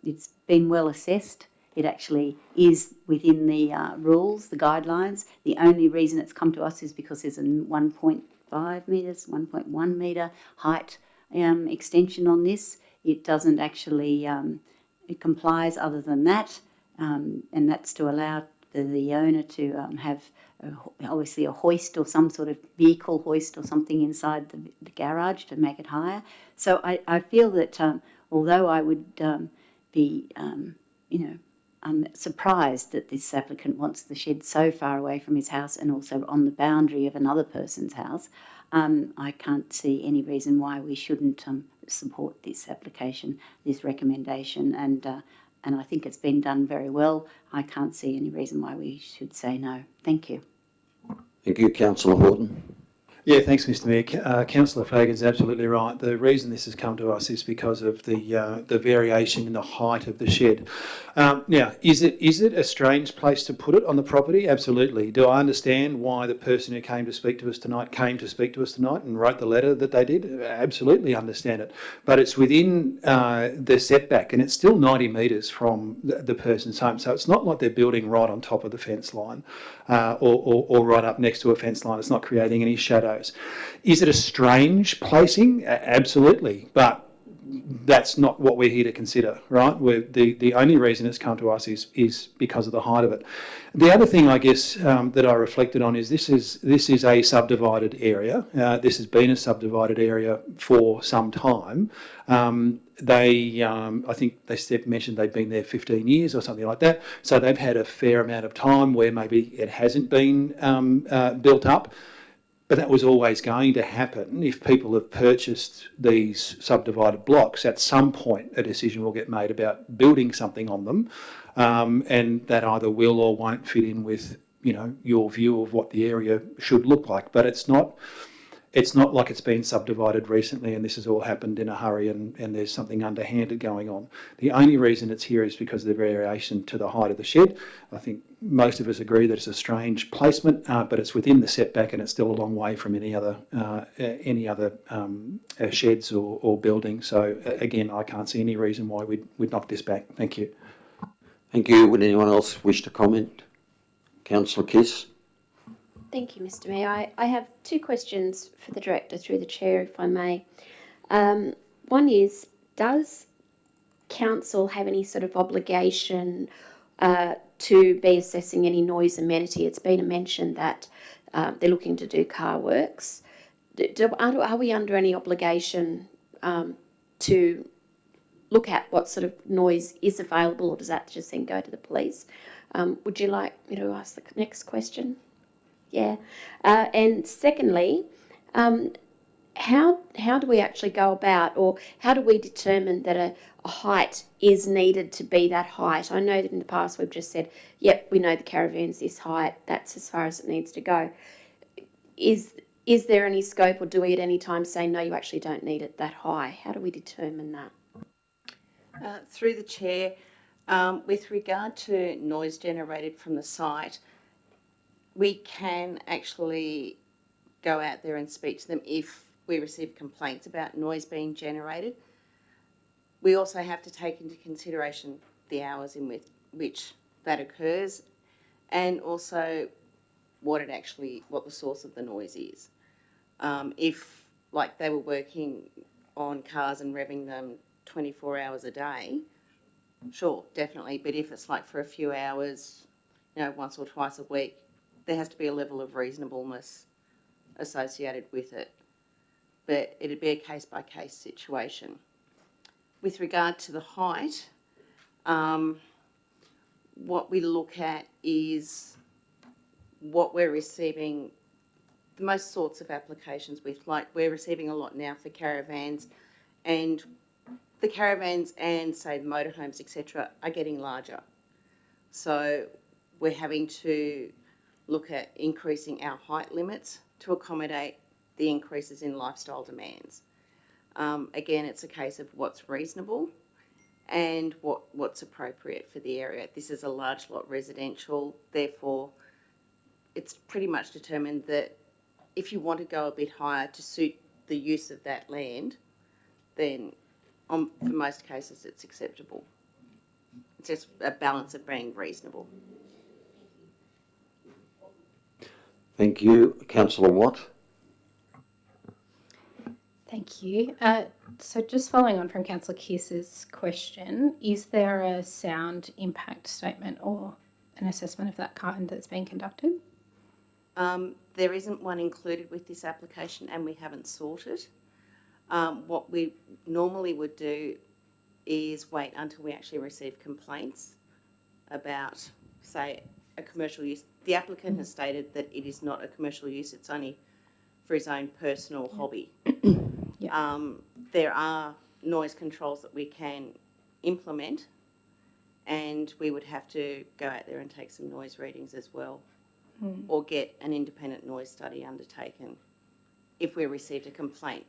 Speaker 9: it's been well assessed. It actually is within the rules, the guidelines. The only reason it's come to us is because there's a 1.5 metres, 1.1 metre height extension on this. It doesn't actually, it complies other than that, and that's to allow the owner to have obviously a hoist or some sort of vehicle hoist or something inside the garage to make it higher. So I feel that although I would be, I'm surprised that this applicant wants the shed so far away from his house and also on the boundary of another person's house, I can't see any reason why we shouldn't support this application, this recommendation, and I think it's been done very well. I can't see any reason why we should say no. Thank you.
Speaker 1: Thank you, Councillor Horton.
Speaker 3: Yeah, thanks, Mr Mayor. Councillor Fagan's absolutely right. The reason this has come to us is because of the variation in the height of the shed. Now, is it a strange place to put it on the property? Absolutely. Do I understand why the person who came to speak to us tonight and wrote the letter that they did? Absolutely understand it. But it's within the setback, and it's still 90 metres from the person's home. So it's not like they're building right on top of the fence line or right up next to a fence line. It's not creating any shadow. Is it a strange placing? Absolutely, but that's not what we're here to consider, right? The only reason it's come to us is because of the height of it. The other thing, I guess, that I reflected on is this is a subdivided area. This has been a subdivided area for some time. I think they mentioned they've been there 15 years or something like that. So they've had a fair amount of time where maybe it hasn't been built up. But that was always going to happen. If people have purchased these subdivided blocks, at some point a decision will get made about building something on them, and that either will or won't fit in with your view of what the area should look like. But it's not it's not like it's been subdivided recently and this has all happened in a hurry and there's something underhanded going on. The only reason it's here is because of the variation to the height of the shed. I think most of us agree that it's a strange placement, but it's within the setback and it's still a long way from any other sheds or buildings. So again, I can't see any reason why we'd knock this back. Thank you.
Speaker 1: Thank you. Would anyone else wish to comment? Councillor Kiss.
Speaker 6: Thank you, Mr. Mayor. I have two questions for the Director through the Chair, if I may. One is, does Council have any sort of obligation to be assessing any noise amenity? It's been mentioned that they're looking to do car works. Are we under any obligation to look at what sort of noise is available, or does that just then go to the police? Would you like me to ask the next question? Yeah. And secondly, how do we actually go about, or how do we determine that a height is needed to be that height? I know that in the past we've just said, yep, we know the caravan's this height, that's as far as it needs to go. Is there any scope, or do we at any time say, no, you actually don't need it that high? How do we determine that?
Speaker 10: Through the Chair, with regard to noise generated from the site, we can actually go out there and speak to them if we receive complaints about noise being generated. We also have to take into consideration the hours in which that occurs, and also what the source of the noise is. If, like, they were working on cars and revving them 24 hours a day, sure, definitely. But if it's like for a few hours, once or twice a week, there has to be a level of reasonableness associated with it. But it'd be a case-by-case situation. With regard to the height, what we look at is what we're receiving, the most sorts of applications with, like we're receiving a lot now for caravans, and the caravans and, say, the motorhomes, etc., are getting larger. So we're having to look at increasing our height limits to accommodate the increases in lifestyle demands. Again, it's a case of what's reasonable and what's appropriate for the area. This is a large lot residential, therefore it's pretty much determined that if you want to go a bit higher to suit the use of that land, then for most cases it's acceptable. It's just a balance of being reasonable.
Speaker 1: Thank you. Councillor Watt.
Speaker 5: Thank you. So just following on from Councillor Kiss's question, is there a sound impact statement or an assessment of that kind that's been conducted?
Speaker 10: There isn't one included with this application, and we haven't sought it. What we normally would do is wait until we actually receive complaints about, say, a commercial use. The applicant has stated that it is not a commercial use, it's only for his own personal hobby.
Speaker 5: Yeah.
Speaker 10: There are noise controls that we can implement, and we would have to go out there and take some noise readings as well, or get an independent noise study undertaken if we received a complaint.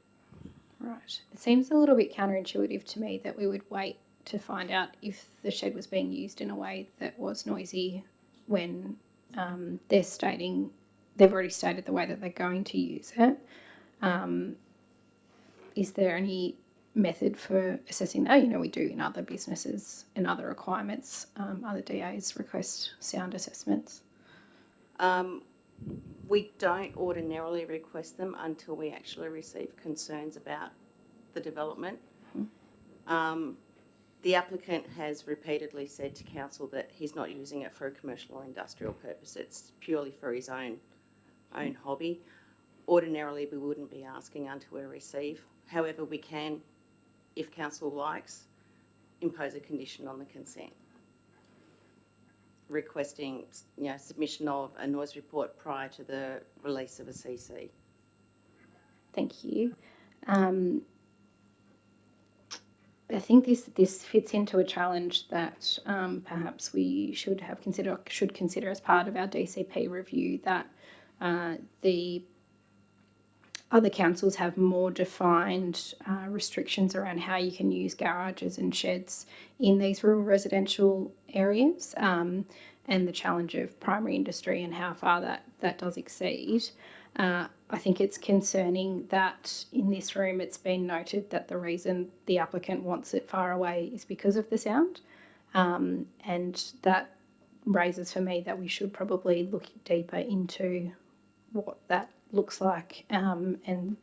Speaker 5: Right. It seems a little bit counterintuitive to me that we would wait to find out if the shed was being used in a way that was noisy when they've already stated the way that they're going to use it. Is there any method for assessing that? We do in other businesses and other requirements. Other DAs request sound assessments.
Speaker 10: We don't ordinarily request them until we actually receive concerns about the development. The applicant has repeatedly said to council that he's not using it for a commercial or industrial purpose. It's purely for his own hobby. Ordinarily, we wouldn't be asking until we receive. However, we can, if council likes, impose a condition on the consent, requesting submission of a noise report prior to the release of a CC.
Speaker 5: Thank you. I think this fits into a challenge that perhaps we should consider as part of our DCP review, that the other councils have more defined restrictions around how you can use garages and sheds in these rural residential areas, and the challenge of primary industry and how far that does exceed. I think it's concerning that in this room it's been noted that the reason the applicant wants it far away is because of the sound, and that raises for me that we should probably look deeper into what that looks like, and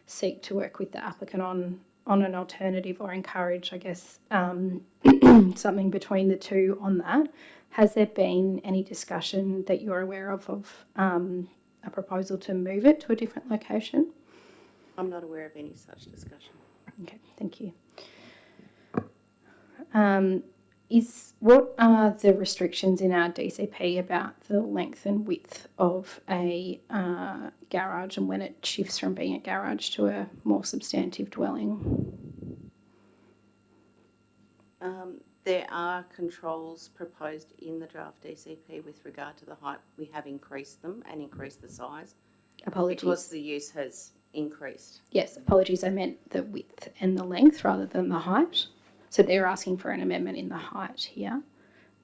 Speaker 5: seek to work with the applicant on an alternative, or encourage, I guess, something between the two on that. Has there been any discussion that you're aware of a proposal to move it to a different location?
Speaker 10: I'm not aware of any such discussion.
Speaker 5: Okay, thank you. What are the restrictions in our DCP about the length and width of a garage, and when it shifts from being a garage to a more substantive dwelling?
Speaker 10: There are controls proposed in the draft DCP with regard to the height. We have increased them and increased the size.
Speaker 5: Apologies.
Speaker 10: Because the use has increased.
Speaker 5: Yes, apologies. I meant the width and the length rather than the height. So they're asking for an amendment in the height here.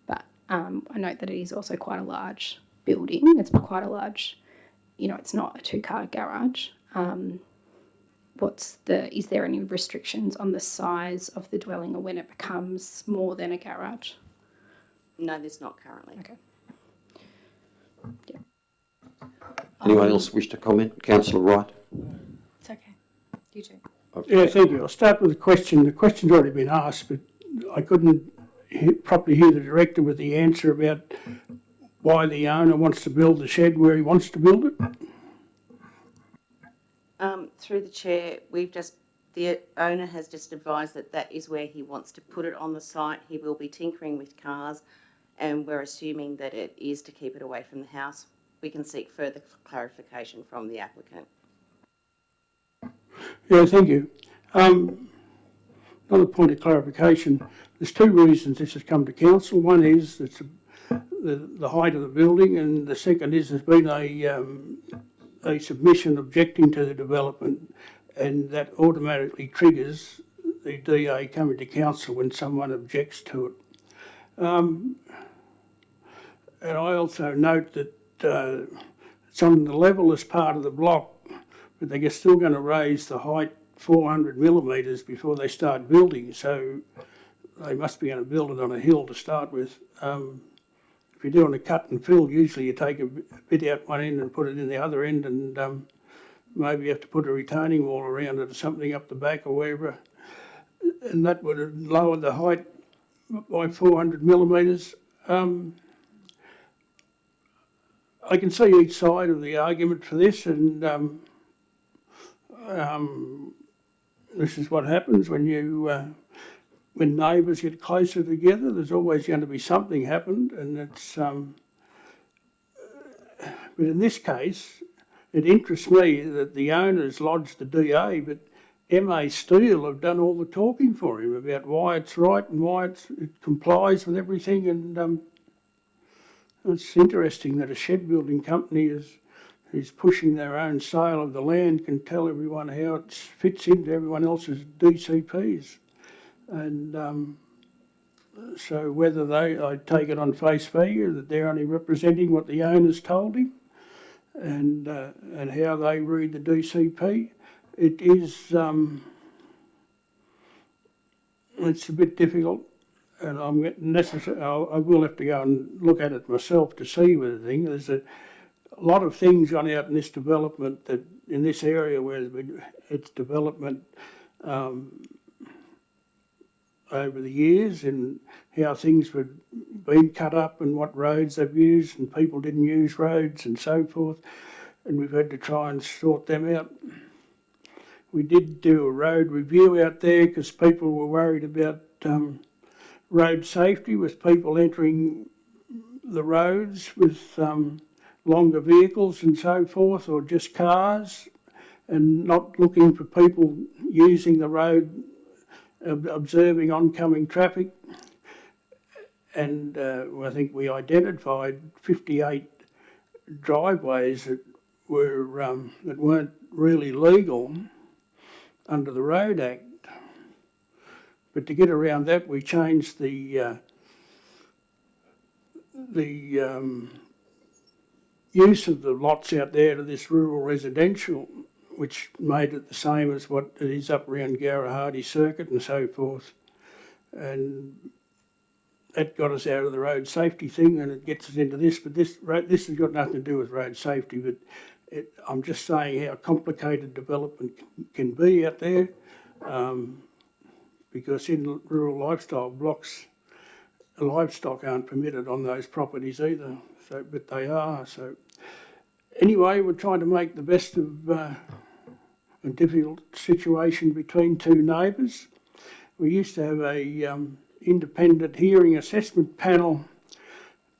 Speaker 5: But I note that it is also quite a large building. It's quite a large, it's not a two-car garage. Is there any restrictions on the size of the dwelling or when it becomes more than a garage?
Speaker 10: No, there's not currently.
Speaker 5: Okay. Yeah.
Speaker 1: Anyone else wish to comment? Councillor Wright?
Speaker 5: It's okay. You too.
Speaker 2: Yeah, thank you. I'll start with the question. The question's already been asked, but I couldn't properly hear the director with the answer about why the owner wants to build the shed where he wants to build it.
Speaker 10: Through the chair, the owner has just advised that is where he wants to put it on the site. He will be tinkering with cars, and we're assuming that it is to keep it away from the house. We can seek further clarification from the applicant.
Speaker 2: Yeah, thank you. Another point of clarification. There's two reasons this has come to council. One is it's the height of the building, and the second is there's been a submission objecting to the development, and that automatically triggers the DA coming to council when someone objects to it. And I also note that it's on the levelest part of the block, but they're still going to raise the height 400 millimetres before they start building, so they must be going to build it on a hill to start with. If you're doing a cut and fill, usually you take a bit out one end and put it in the other end, and maybe you have to put a retaining wall around it or something up the back or wherever, and that would have lowered the height by 400 millimetres. I can see each side of the argument for this, and this is what happens when when neighbours get closer together. There's always going to be something happened, and it's. But in this case, it interests me that the owners lodged the DA, but MA Steel have done all the talking for him about why it's right and why it complies with everything, and it's interesting that a shed building company who's pushing their own sale of the land can tell everyone how it fits into everyone else's DCPs. And so whether I take it on face value that they're only representing what the owners told him, and how they read the DCP, it is it's a bit difficult, and I will have to go and look at it myself to see whether there's a lot of things gone out in this development, that in this area where it's development over the years, and how things were being cut up and what roads they've used, and people didn't use roads and so forth, and we've had to try and sort them out. We did do a road review out there because people were worried about road safety with people entering the roads with longer vehicles and so forth, or just cars, and not looking for people using the road, observing oncoming traffic. And I think we identified 58 driveways that weren't really legal under the Road Act. But to get around that, we changed the use of the lots out there to this rural residential, which made it the same as what it is up around Cowra Hardy Circuit and so forth. And that got us out of the road safety thing, and it gets us into this. But this has got nothing to do with road safety. But I'm just saying how complicated development can be out there, because in rural lifestyle blocks, livestock aren't permitted on those properties either. So, but they are. So anyway, we're trying to make the best of a difficult situation between two neighbours. We used to have a independent hearing assessment panel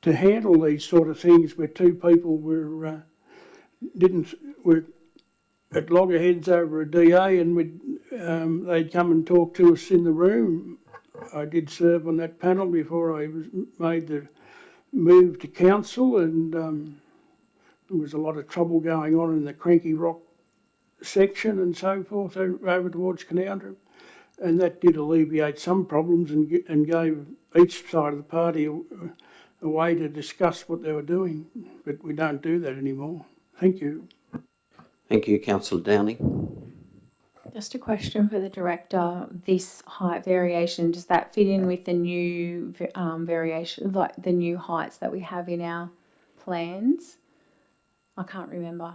Speaker 2: to handle these sort of things, where two people were at loggerheads over a DA, and they'd come and talk to us in the room. I did serve on that panel before I made the move to council, and there was a lot of trouble going on in the Cranky Rock section and so forth over towards Canowindra. And that did alleviate some problems and gave each side of the party a way to discuss what they were doing. But we don't do that anymore. Thank you.
Speaker 1: Thank you, Councillor Downing.
Speaker 11: Just a question for the director. This height variation, does that fit in with the new variation, like the new heights that we have in our plans? I can't remember.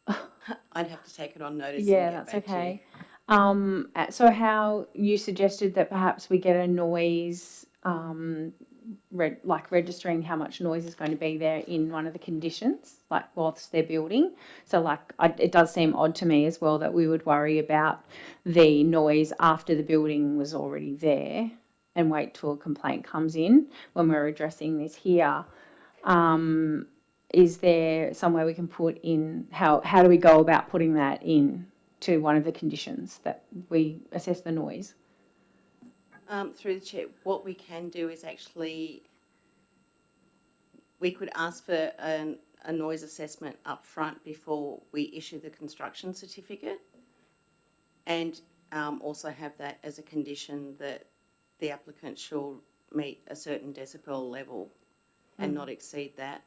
Speaker 10: I'd have to take it on notice.
Speaker 11: Yeah,
Speaker 10: and get
Speaker 11: that's
Speaker 10: back to you.
Speaker 11: okay. So how you suggested that perhaps we get a noise, like registering how much noise is going to be there in one of the conditions, like whilst they're building. So like it does seem odd to me as well that we would worry about the noise after the building was already there and wait till a complaint comes in when we're addressing this here. Is there somewhere we can put in, how do we go about putting that in to one of the conditions that we assess the noise?
Speaker 10: Through the chair, what we can do is actually, we could ask for a noise assessment up front before we issue the construction certificate, and also have that as a condition that the applicant shall meet a certain decibel level and not exceed that.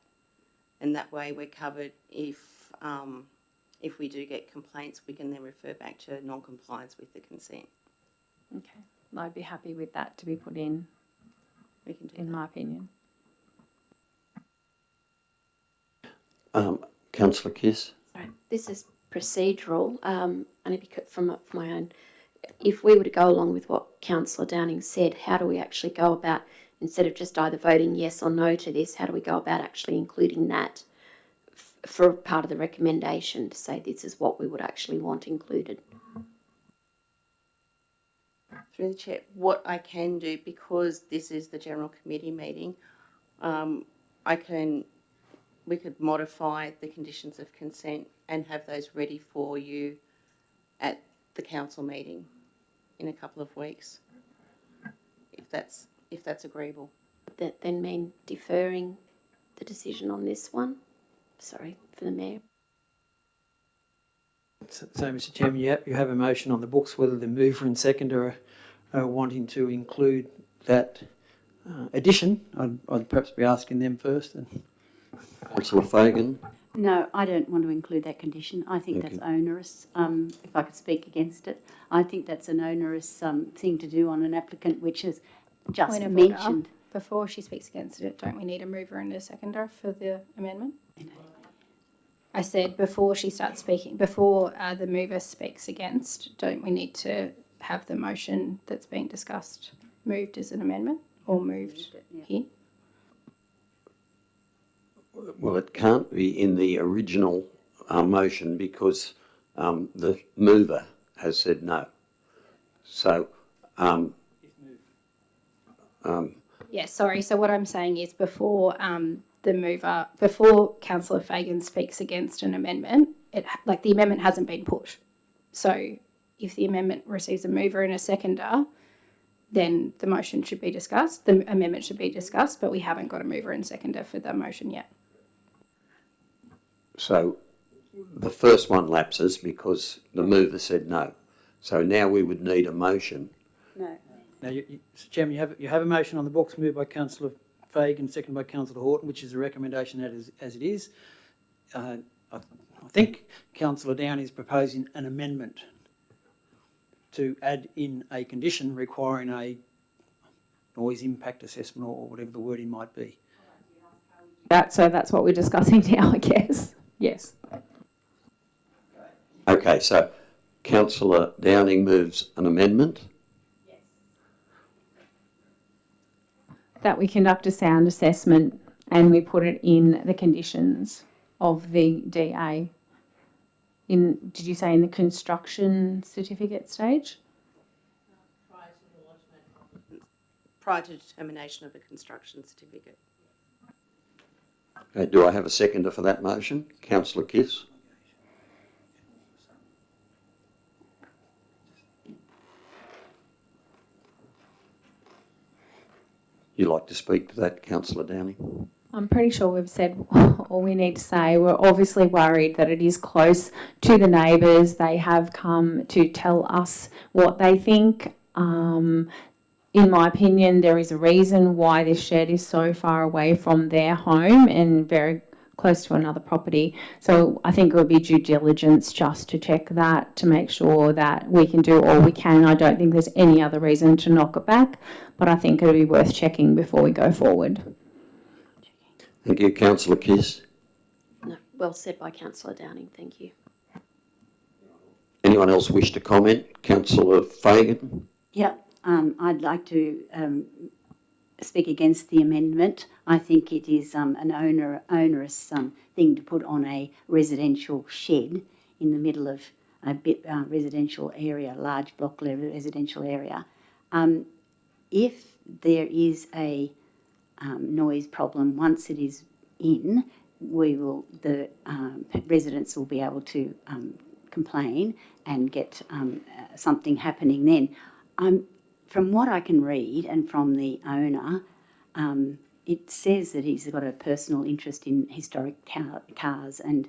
Speaker 10: And that way we're covered if we do get complaints, we can then refer back to non-compliance with the consent.
Speaker 11: Okay, I'd be happy with that to be put in,
Speaker 10: We can do
Speaker 11: in
Speaker 10: that.
Speaker 11: my opinion.
Speaker 1: Councillor Kiss.
Speaker 6: Sorry, this is procedural, only because from my own. If we were to go along with what Councillor Downing said, how do we actually go about, instead of just either voting yes or no to this, how do we go about actually including that for part of the recommendation to say this is what we would actually want included?
Speaker 10: Through the chair, what I can do, because this is the general committee meeting, we could modify the conditions of consent and have those ready for you at the council meeting in a couple of weeks, if that's agreeable.
Speaker 6: Would that then mean deferring the decision on this one? Sorry, for the Mayor.
Speaker 3: So, Mr Chairman, you have a motion on the books. Whether the mover and seconder are wanting to include that addition, I'd perhaps be asking them first.
Speaker 1: Councillor Fagan.
Speaker 9: No, I don't want to include that condition. I think that's onerous. If I could speak against it, I think that's an onerous thing to do on an applicant which is just
Speaker 5: Point of
Speaker 9: mentioned.
Speaker 5: order. Before she speaks against it, don't we need a mover and a seconder for the amendment? I said before she starts speaking, before the mover speaks against, don't we need to have the motion that's being discussed moved as an amendment or moved here?
Speaker 1: Well, it can't be in the original motion because the mover has said no. So,
Speaker 5: Yeah, sorry. So what I'm saying is before before Councillor Fagan speaks against an amendment, the amendment hasn't been put. So if the amendment receives a mover and a seconder, then the motion should be discussed, the amendment should be discussed, but we haven't got a mover and seconder for the motion yet.
Speaker 1: So the first one lapses because the mover said no. So now we would need a motion.
Speaker 9: No.
Speaker 12: Now, Mr Chairman, you have a motion on the books moved by Councillor Fagan, seconded by Councillor Horton, which is a recommendation as it is. I think Councillor Downey is proposing an amendment to add in a condition requiring a noise impact assessment or whatever the wording might be.
Speaker 11: So that's what we're discussing now, I guess. Yes.
Speaker 1: Okay, so Councillor Downing moves an amendment.
Speaker 11: That we conduct a sound assessment and we put it in the conditions of the DA. Did you say in the construction certificate stage?
Speaker 10: Prior to determination of a construction certificate.
Speaker 1: Okay, do I have a seconder for that motion? Councillor Kiss. You like to speak to that, Councillor Downing?
Speaker 11: I'm pretty sure we've said all we need to say. We're obviously worried that it is close to the neighbours. They have come to tell us what they think. In my opinion, there is a reason why this shed is so far away from their home and very close to another property. So I think it would be due diligence just to check that, to make sure that we can do all we can. I don't think there's any other reason to knock it back, but I think it would be worth checking before we go forward.
Speaker 1: Thank you, Councillor Kiss.
Speaker 6: No, well said by Councillor Downing, thank you.
Speaker 1: Anyone else wish to comment? Councillor Fagan?
Speaker 9: Yeah, I'd like to speak against the amendment. I think it is an onerous thing to put on a residential shed in the middle of a residential area, large block residential area. If there is a noise problem, once it is in, the residents will be able to complain and get something happening then. From what I can read and from the owner, it says that he's got a personal interest in historic cars and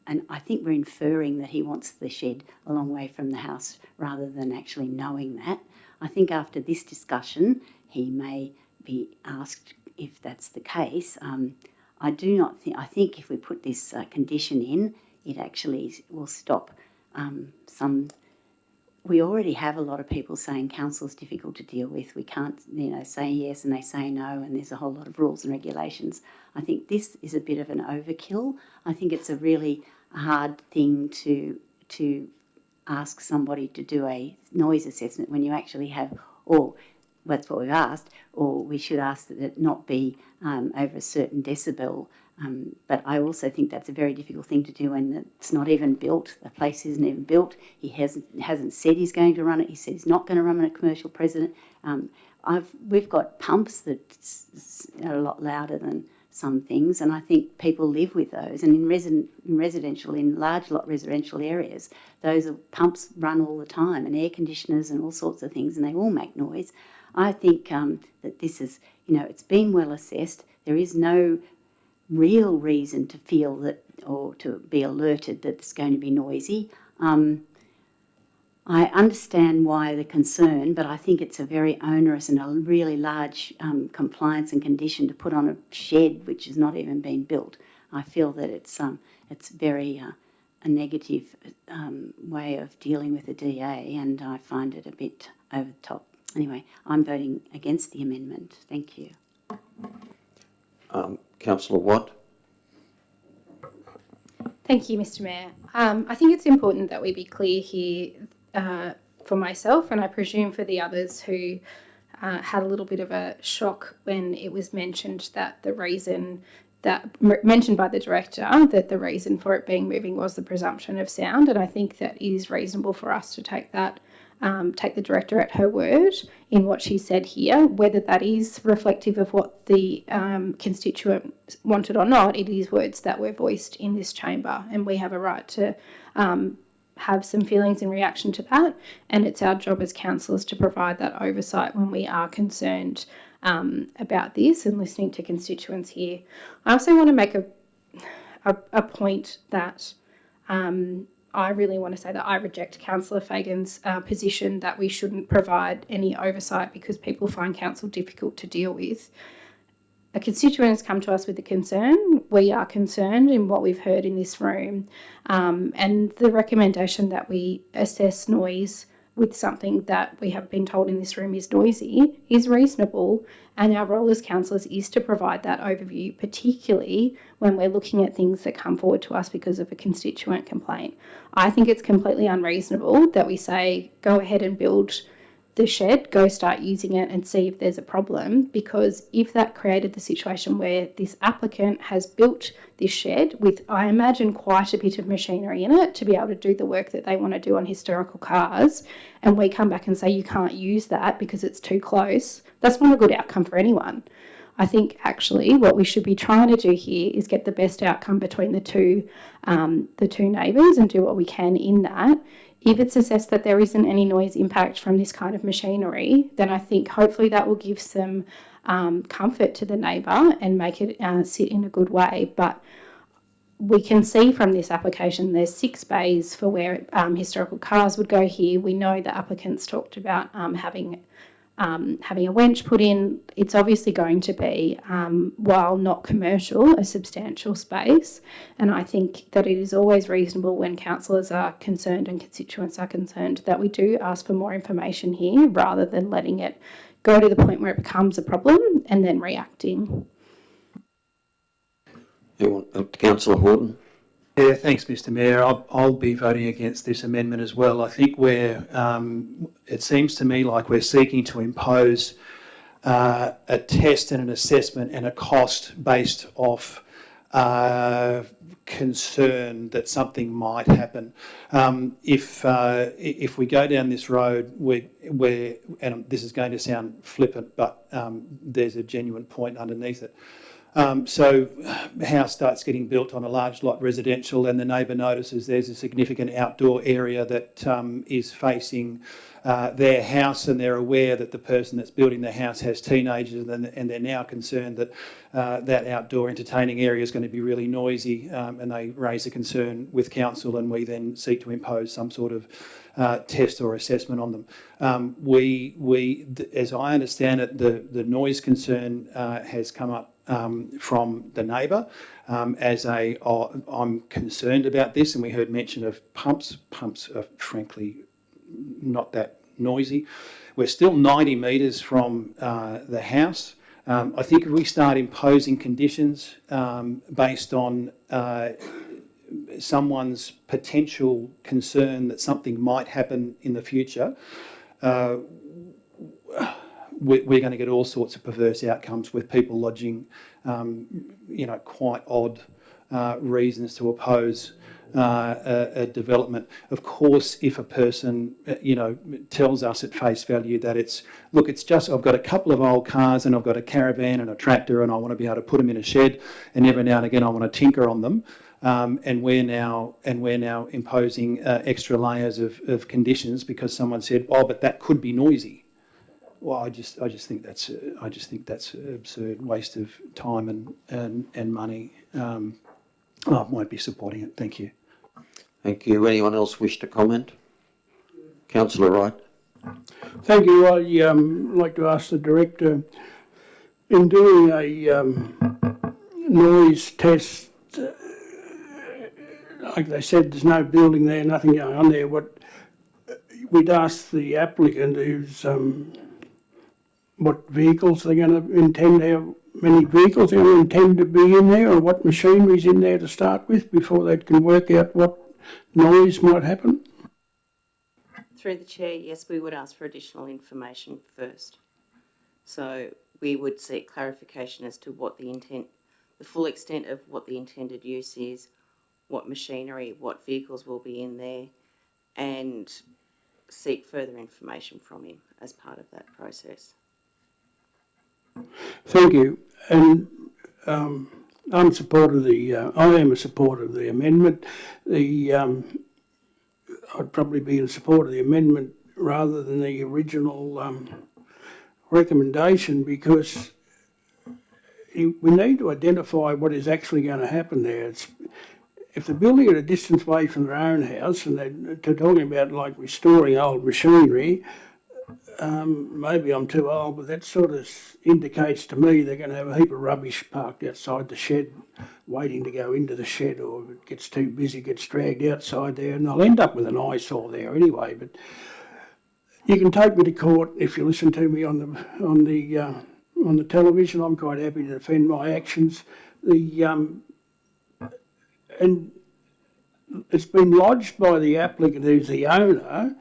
Speaker 9: I think we're inferring that he wants the shed a long way from the house rather than actually knowing that. I think after this discussion, he may be asked if that's the case. I think if we put this condition in, it actually will stop we already have a lot of people saying council's difficult to deal with. We can't, say yes and they say no, and there's a whole lot of rules and regulations. I think this is a bit of an overkill. I think it's a really hard thing to ask somebody to do a noise assessment when you actually have, or that's what we've asked, or we should ask that it not be over a certain decibel. But I also think that's a very difficult thing to do when it's not even built. The place isn't even built. He hasn't said he's going to run it. He said he's not going to run a commercial precedent. We've got pumps that are a lot louder than some things, and I think people live with those. And in large lot residential areas, those pumps run all the time, and air conditioners and all sorts of things, and they all make noise. I think that this is, it's been well assessed. There is no real reason to feel that or to be alerted that it's going to be noisy. I understand why the concern, but I think it's a very onerous and a really large compliance and condition to put on a shed which has not even been built. I feel that it's very a negative way of dealing with the DA, and I find it a bit over the top. Anyway, I'm voting against the amendment. Thank you.
Speaker 1: Councillor Watt?
Speaker 5: Thank you, Mr. Mayor. I think it's important that we be clear here for myself, and I presume for the others who had a little bit of a shock when it was mentioned that the reason mentioned by the director that the reason for it being moving was the presumption of sound, and I think that it is reasonable for us to take the director at her word in what she said here. Whether that is reflective of what the constituent wanted or not, it is words that were voiced in this chamber, and we have a right to have some feelings in reaction to that, and it's our job as councillors to provide that oversight when we are concerned about this and listening to constituents here. I also want to make a point that I really want to say that I reject Councillor Fagan's position that we shouldn't provide any oversight because people find council difficult to deal with. A constituent has come to us with a concern. We are concerned in what we've heard in this room, and the recommendation that we assess noise with something that we have been told in this room is noisy is reasonable, and our role as councillors is to provide that overview, particularly when we're looking at things that come forward to us because of a constituent complaint. I think it's completely unreasonable that we say, go ahead and build the shed, go start using it and see if there's a problem, because if that created the situation where this applicant has built this shed with, I imagine, quite a bit of machinery in it to be able to do the work that they want to do on historical cars, and we come back and say you can't use that because it's too close, that's not a good outcome for anyone. I think actually what we should be trying to do here is get the best outcome between the two neighbours and do what we can in that. If it's assessed that there isn't any noise impact from this kind of machinery, then I think hopefully that will give some comfort to the neighbour and make it sit in a good way. But we can see from this application there's 6 bays for where historical cars would go here. We know the applicants talked about having a wench put in. It's obviously going to be, while not commercial, a substantial space. And I think that it is always reasonable when councillors are concerned and constituents are concerned that we do ask for more information here rather than letting it go to the point where it becomes a problem and then reacting.
Speaker 1: Councillor Horton.
Speaker 3: Yeah, thanks, Mr. Mayor. I'll be voting against this amendment as well. I think it seems to me like we're seeking to impose a test and an assessment and a cost based off concern that something might happen. If we go down this road, and this is going to sound flippant, but there's a genuine point underneath it. So a house starts getting built on a large lot residential, and the neighbour notices there's a significant outdoor area that is facing their house, and they're aware that the person that's building the house has teenagers, and they're now concerned that that outdoor entertaining area is going to be really noisy, and they raise a concern with council, and we then seek to impose some sort of test or assessment on them. As I understand it, the noise concern has come up from the neighbour I'm concerned about this, and we heard mention of pumps. Pumps are frankly not that noisy. We're still 90 metres from the house. I think if we start imposing conditions based on someone's potential concern that something might happen in the future, we're going to get all sorts of perverse outcomes with people lodging, quite odd reasons to oppose a development. Of course, if a person, tells us at face value that I've got a couple of old cars and I've got a caravan and a tractor and I want to be able to put them in a shed, and every now and again I want to tinker on them, and we're now imposing extra layers of conditions because someone said, "Oh, but that could be noisy." Well, I just think that's an absurd waste of time and money. I won't be supporting it. Thank you.
Speaker 1: Thank you. Anyone else wish to comment? Councillor Wright.
Speaker 2: Thank you. I'd like to ask the Director, in doing a noise test, like they said, there's no building there, nothing going on there. We'd ask the applicant what vehicles they're going to intend to have, many vehicles they're going to intend to be in there, or what machinery's in there to start with before they can work out what noise might happen.
Speaker 10: Through the Chair, yes, we would ask for additional information first. So we would seek clarification as to what the full extent of what the intended use is, what machinery, what vehicles will be in there, and seek further information from him as part of that process.
Speaker 2: Thank you. And I am a supporter of the amendment. I'd probably be in support of the amendment rather than the original recommendation, because we need to identify what is actually going to happen there. If they're building at a distance away from their own house and they're talking about like restoring old machinery, maybe I'm too old, but that sort of indicates to me they're going to have a heap of rubbish parked outside the shed, waiting to go into the shed, or if it gets too busy, gets dragged outside there, and they'll end up with an eyesore there anyway. But you can take me to court if you listen to me on the television. I'm quite happy to defend my actions. And it's been lodged by the applicant, who's the owner,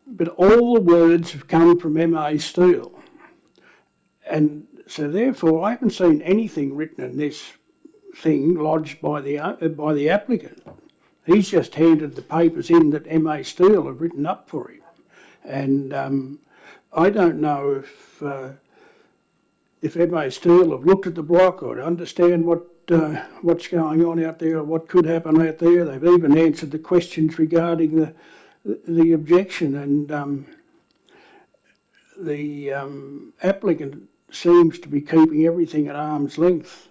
Speaker 2: but all the words have come from MA Steel. And so therefore I haven't seen anything written in this thing lodged by the applicant. He's just handed the papers in that MA Steel have written up for him. And I don't know if MA Steel have looked at the block or understand what's going on out there or what could happen out there. They've even answered the questions regarding the objection, and the applicant seems to be keeping everything at arm's length,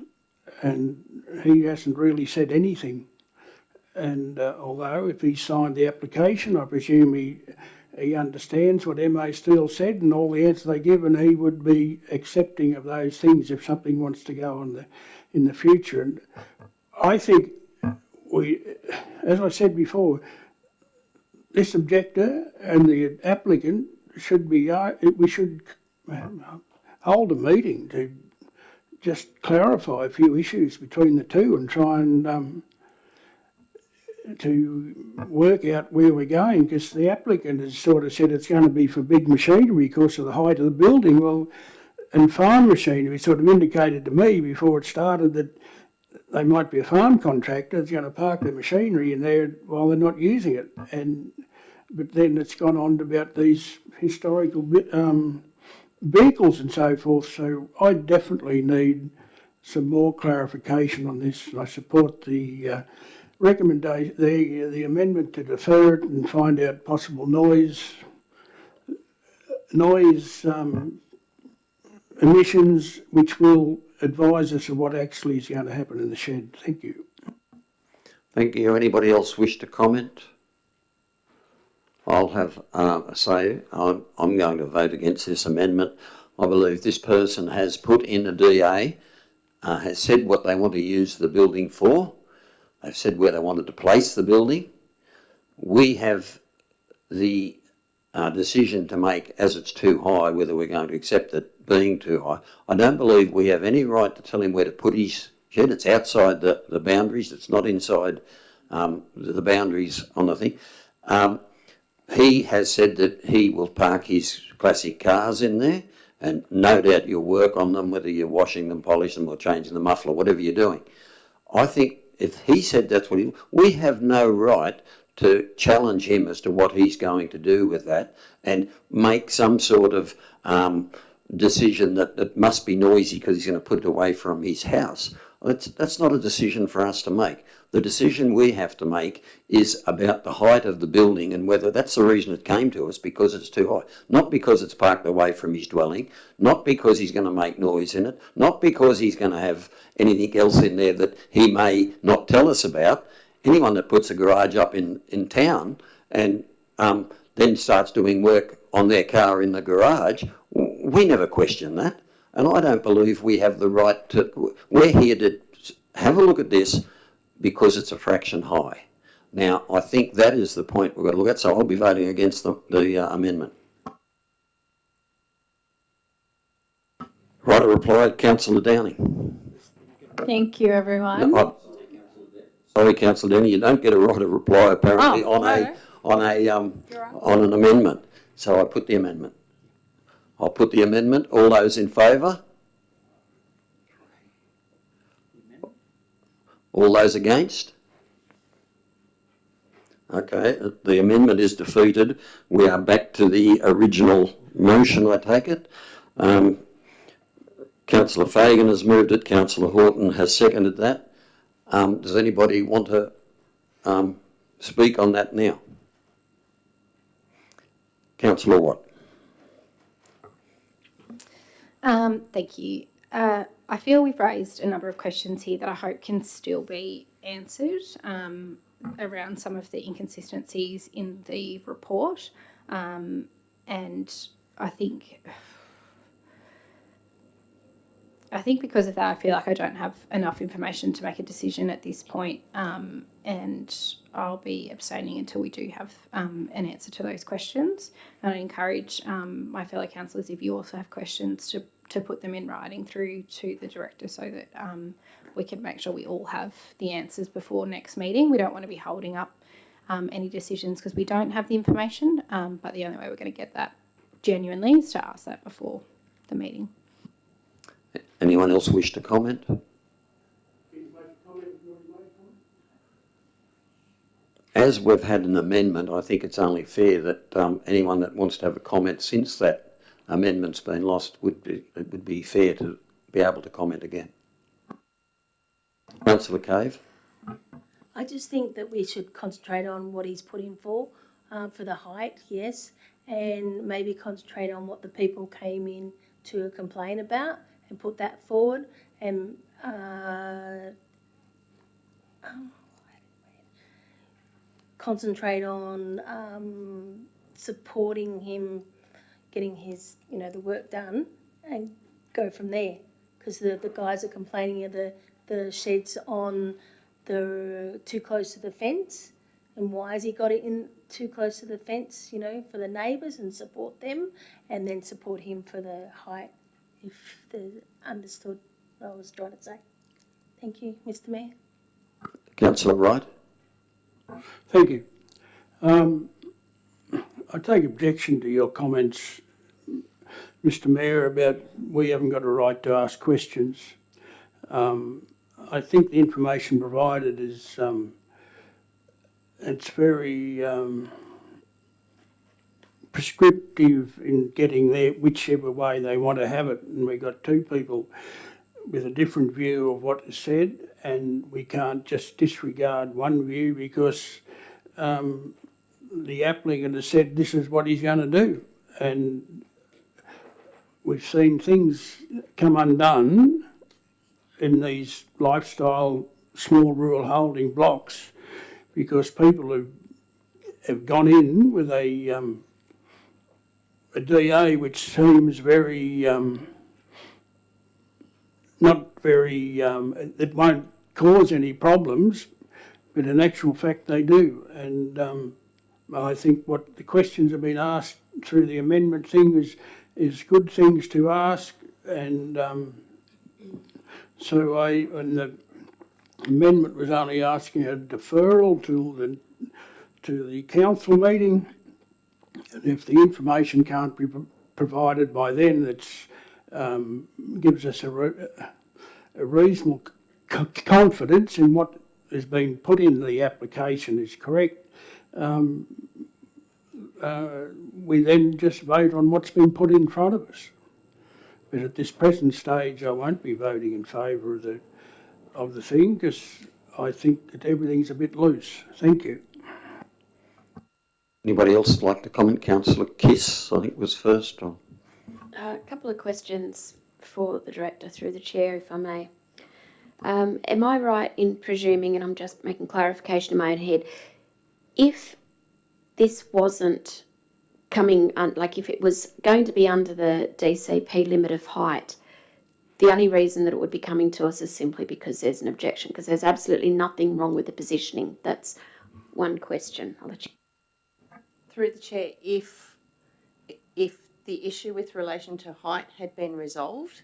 Speaker 2: and he hasn't really said anything. And although if he signed the application, I presume he understands what MA Steel said and all the answers they give, and he would be accepting of those things if something wants to go on in the future. And I think as I said before, this objector and the applicant should be, we should hold a meeting to just clarify a few issues between the two and try and to work out where we're going, because the applicant has sort of said it's going to be for big machinery because of the height of the building. Well, and farm machinery sort of indicated to me before it started that they might be a farm contractor that's going to park their machinery in there while they're not using it. But then it's gone on about these historical vehicles and so forth. So I definitely need some more clarification on this. And I support the recommendation, the amendment to defer it and find out possible noise emissions, which will advise us of what actually is going to happen in the shed. Thank you.
Speaker 1: Thank you. Anybody else wish to comment? I'll have a say. I'm going to vote against this amendment. I believe this person has put in a DA, has said what they want to use the building for. They've said where they wanted to place the building. We have the decision to make, as it's too high, whether we're going to accept it being too high. I don't believe we have any right to tell him where to put his shed. It's outside the boundaries. It's not inside the boundaries on the thing. He has said that he will park his classic cars in there, and no doubt you'll work on them, whether you're washing them, polishing them or changing the muffler, whatever you're doing. I think if he said that's what we have no right to challenge him as to what he's going to do with that and make some sort of decision that must be noisy because he's going to put it away from his house. That's not a decision for us to make. The decision we have to make is about the height of the building and whether that's the reason it came to us, because it's too high. Not because it's parked away from his dwelling, not because he's going to make noise in it, not because he's going to have anything else in there that he may not tell us about. Anyone that puts a garage up in town and then starts doing work on their car in the garage, we never question that. And I don't believe we have the right to... We're here to have a look at this because it's a fraction high. Now, I think that is the point we've got to look at, so I'll be voting against the amendment. Right, a reply, Councillor Downing.
Speaker 11: Thank you, everyone.
Speaker 1: No, sorry, Councillor Downing, you don't get a right of reply apparently on an amendment. So I put the amendment. I'll put the amendment. All those in favour? All those against? Okay, the amendment is defeated. We are back to the original motion, I take it. Councillor Fagan has moved it. Councillor Horton has seconded that. Does anybody want to speak on that now? Councillor Watt.
Speaker 5: Thank you. I feel we've raised a number of questions here that I hope can still be answered around some of the inconsistencies in the report. And I think because of that, I feel like I don't have enough information to make a decision at this point, and I'll be abstaining until we do have an answer to those questions. And I encourage my fellow councillors, if you also have questions, to put them in writing through to the director so that we can make sure we all have the answers before next meeting. We don't want to be holding up any decisions because we don't have the information, but the only way we're going to get that genuinely is to ask that before the meeting.
Speaker 1: Anyone else wish to comment? As we've had an amendment, I think it's only fair that anyone that wants to have a comment since that amendment's been lost it would be fair to be able to comment again. Councillor Cave.
Speaker 13: I just think that we should concentrate on what he's put in for the height, yes, and maybe concentrate on what the people came in to complain about and put that forward, and concentrate on supporting him getting his, the work done, and go from there. Because the guys are complaining of the sheds on the too close to the fence, and why has he got it in too close to the fence, for the neighbours, and support them, and then support him for the height, if they understood what I was trying to say. Thank you, Mr. Mayor.
Speaker 1: Councillor Wright.
Speaker 2: Thank you. I take objection to your comments, Mr. Mayor, about we haven't got a right to ask questions. I think the information provided is it's very prescriptive in getting there whichever way they want to have it, and we've got two people with a different view of what is said, and we can't just disregard one view because the applicant has said this is what he's going to do, and we've seen things come undone in these lifestyle small rural holding blocks because people have gone in with a DA which seems very not very it won't cause any problems, but in actual fact they do. And I think what the questions have been asked through the amendment thing is good things to ask, and and the amendment was only asking a deferral to the council meeting, and if the information can't be provided by then, it's gives us a reasonable confidence in what has been put in the application is correct. We then just vote on what's been put in front of us. But at this present stage, I won't be voting in favour of the thing because I think that everything's a bit loose. Thank you.
Speaker 1: Anybody else like to comment? Councillor Kiss, I think, was first. Or...
Speaker 6: A couple of questions for the Director through the Chair, if I may. Am I right in presuming, and I'm just making clarification in my own head, if this wasn't coming, like if it was going to be under the DCP limit of height, the only reason that it would be coming to us is simply because there's an objection, because there's absolutely nothing wrong with the positioning. That's one question. I'll let you.
Speaker 10: Through the Chair, if the issue with relation to height had been resolved,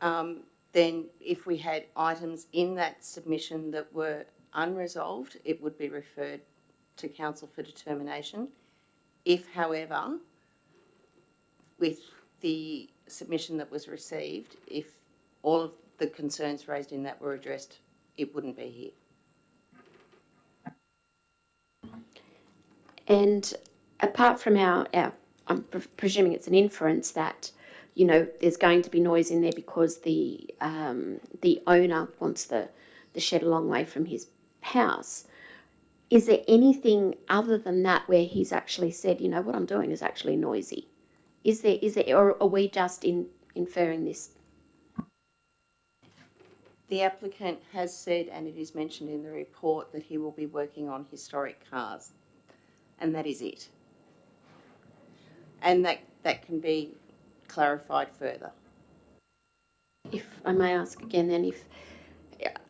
Speaker 10: then if we had items in that submission that were unresolved, it would be referred to Council for determination. If, however, with the submission that was received, if all of the concerns raised in that were addressed, it wouldn't be here.
Speaker 6: And apart from I'm presuming it's an inference that, there's going to be noise in there because the owner wants the shed a long way from his house. Is there anything other than that where he's actually said, what I'm doing is actually noisy? Is there, or are we just inferring this?
Speaker 10: The applicant has said, and it is mentioned in the report, that he will be working on historic cars, and that is it. And that can be clarified further.
Speaker 6: If I may ask again, then, if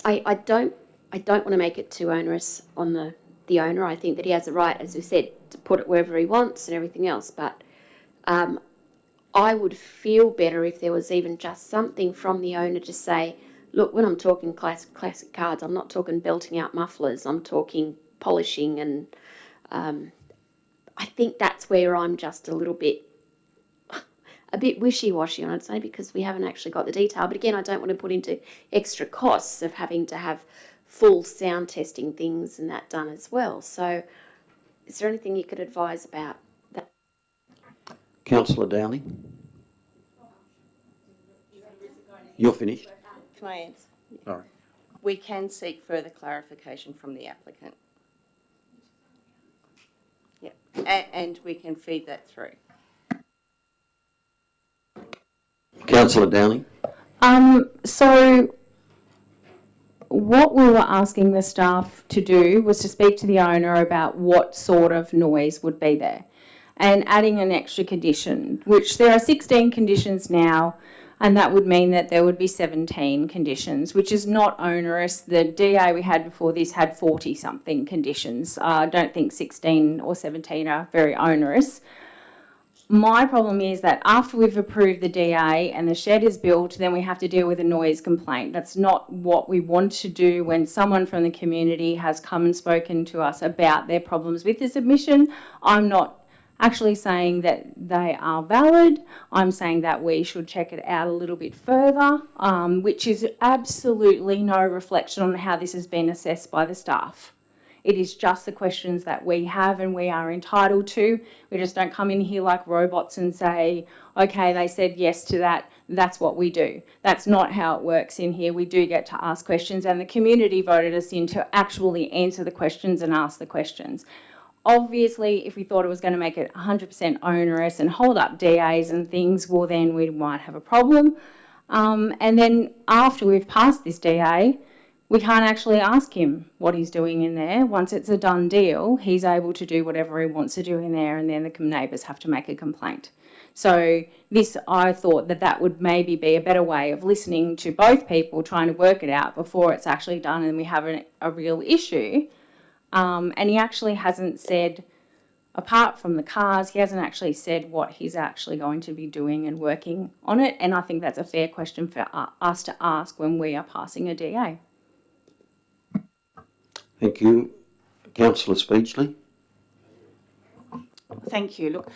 Speaker 6: I don't want to make it too onerous on the owner. I think that he has the right, as we said, to put it wherever he wants and everything else. But I would feel better if there was even just something from the owner to say, look, when I'm talking classic cars, I'm not talking belting out mufflers. I'm talking polishing, and I think that's where I'm just a bit wishy-washy on it, say, because we haven't actually got the detail. But again, I don't want to put into extra costs of having to have full sound testing things and that done as well. So is there anything you could advise about that?
Speaker 1: Councillor Downing? You're finished?
Speaker 10: Can I answer?
Speaker 1: Sorry.
Speaker 10: We can seek further clarification from the applicant. Yep, and we can feed that through.
Speaker 1: Councillor Downing?
Speaker 11: So what we were asking the staff to do was to speak to the owner about what sort of noise would be there, and adding an extra condition, which there are 16 conditions now, and that would mean that there would be 17 conditions, which is not onerous. The DA we had before this had 40-something conditions. I don't think 16 or 17 are very onerous. My problem is that after we've approved the DA and the shed is built, then we have to deal with a noise complaint. That's not what we want to do when someone from the community has come and spoken to us about their problems with the submission. I'm not actually saying that they are valid. I'm saying that we should check it out a little bit further, which is absolutely no reflection on how this has been assessed by the staff. It is just the questions that we have and we are entitled to. We just don't come in here like robots and say, okay, they said yes to that, that's what we do. That's not how it works in here. We do get to ask questions, and the community voted us in to actually answer the questions and ask the questions. Obviously, if we thought it was going to make it 100% onerous and hold up DAs and things, well, then we might have a problem. And then after we've passed this DA, we can't actually ask him what he's doing in there. Once it's a done deal, he's able to do whatever he wants to do in there, and then the neighbours have to make a complaint. So I thought that would maybe be a better way of listening to both people, trying to work it out before it's actually done and we have a real issue. And he actually hasn't said, apart from the cars, he hasn't actually said what he's actually going to be doing and working on it. And I think that's a fair question for us to ask when we are passing a DA.
Speaker 1: Thank you. Councillor Speechley?
Speaker 8: Thank you. Look,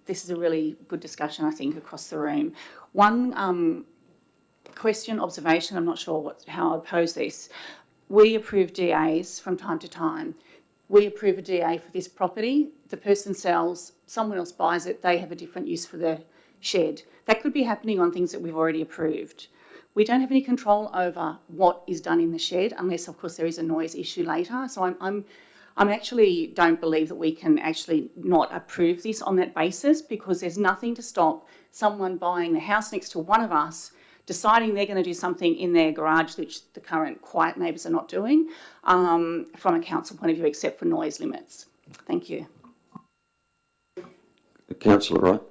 Speaker 8: this is a really good discussion, I think, across the room. One question, observation, I'm not sure how I'd pose this. We approve DAs from time to time. We approve a DA for this property, the person sells, someone else buys it, they have a different use for the shed. That could be happening on things that we've already approved. We don't have any control over what is done in the shed, unless, of course, there is a noise issue later. So I'm actually don't believe that we can actually not approve this on that basis, because there's nothing to stop someone buying the house next to one of us deciding they're going to do something in their garage, which the current quiet neighbours are not doing, from a council point of view, except for noise limits. Thank you.
Speaker 1: Councillor Wright?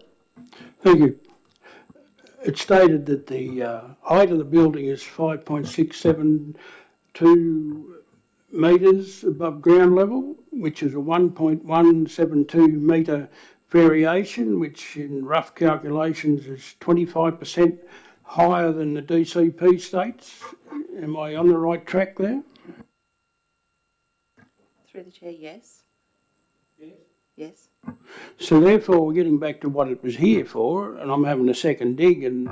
Speaker 2: Thank you. It's stated that the height of the building is 5.672 metres above ground level, which is a 1.172 metre variation, which in rough calculations is 25% higher than the DCP states. Am I on the right track there?
Speaker 10: Through the chair, yes. Yes.
Speaker 2: So therefore, we're getting back to what it was here for, and I'm having a second dig, and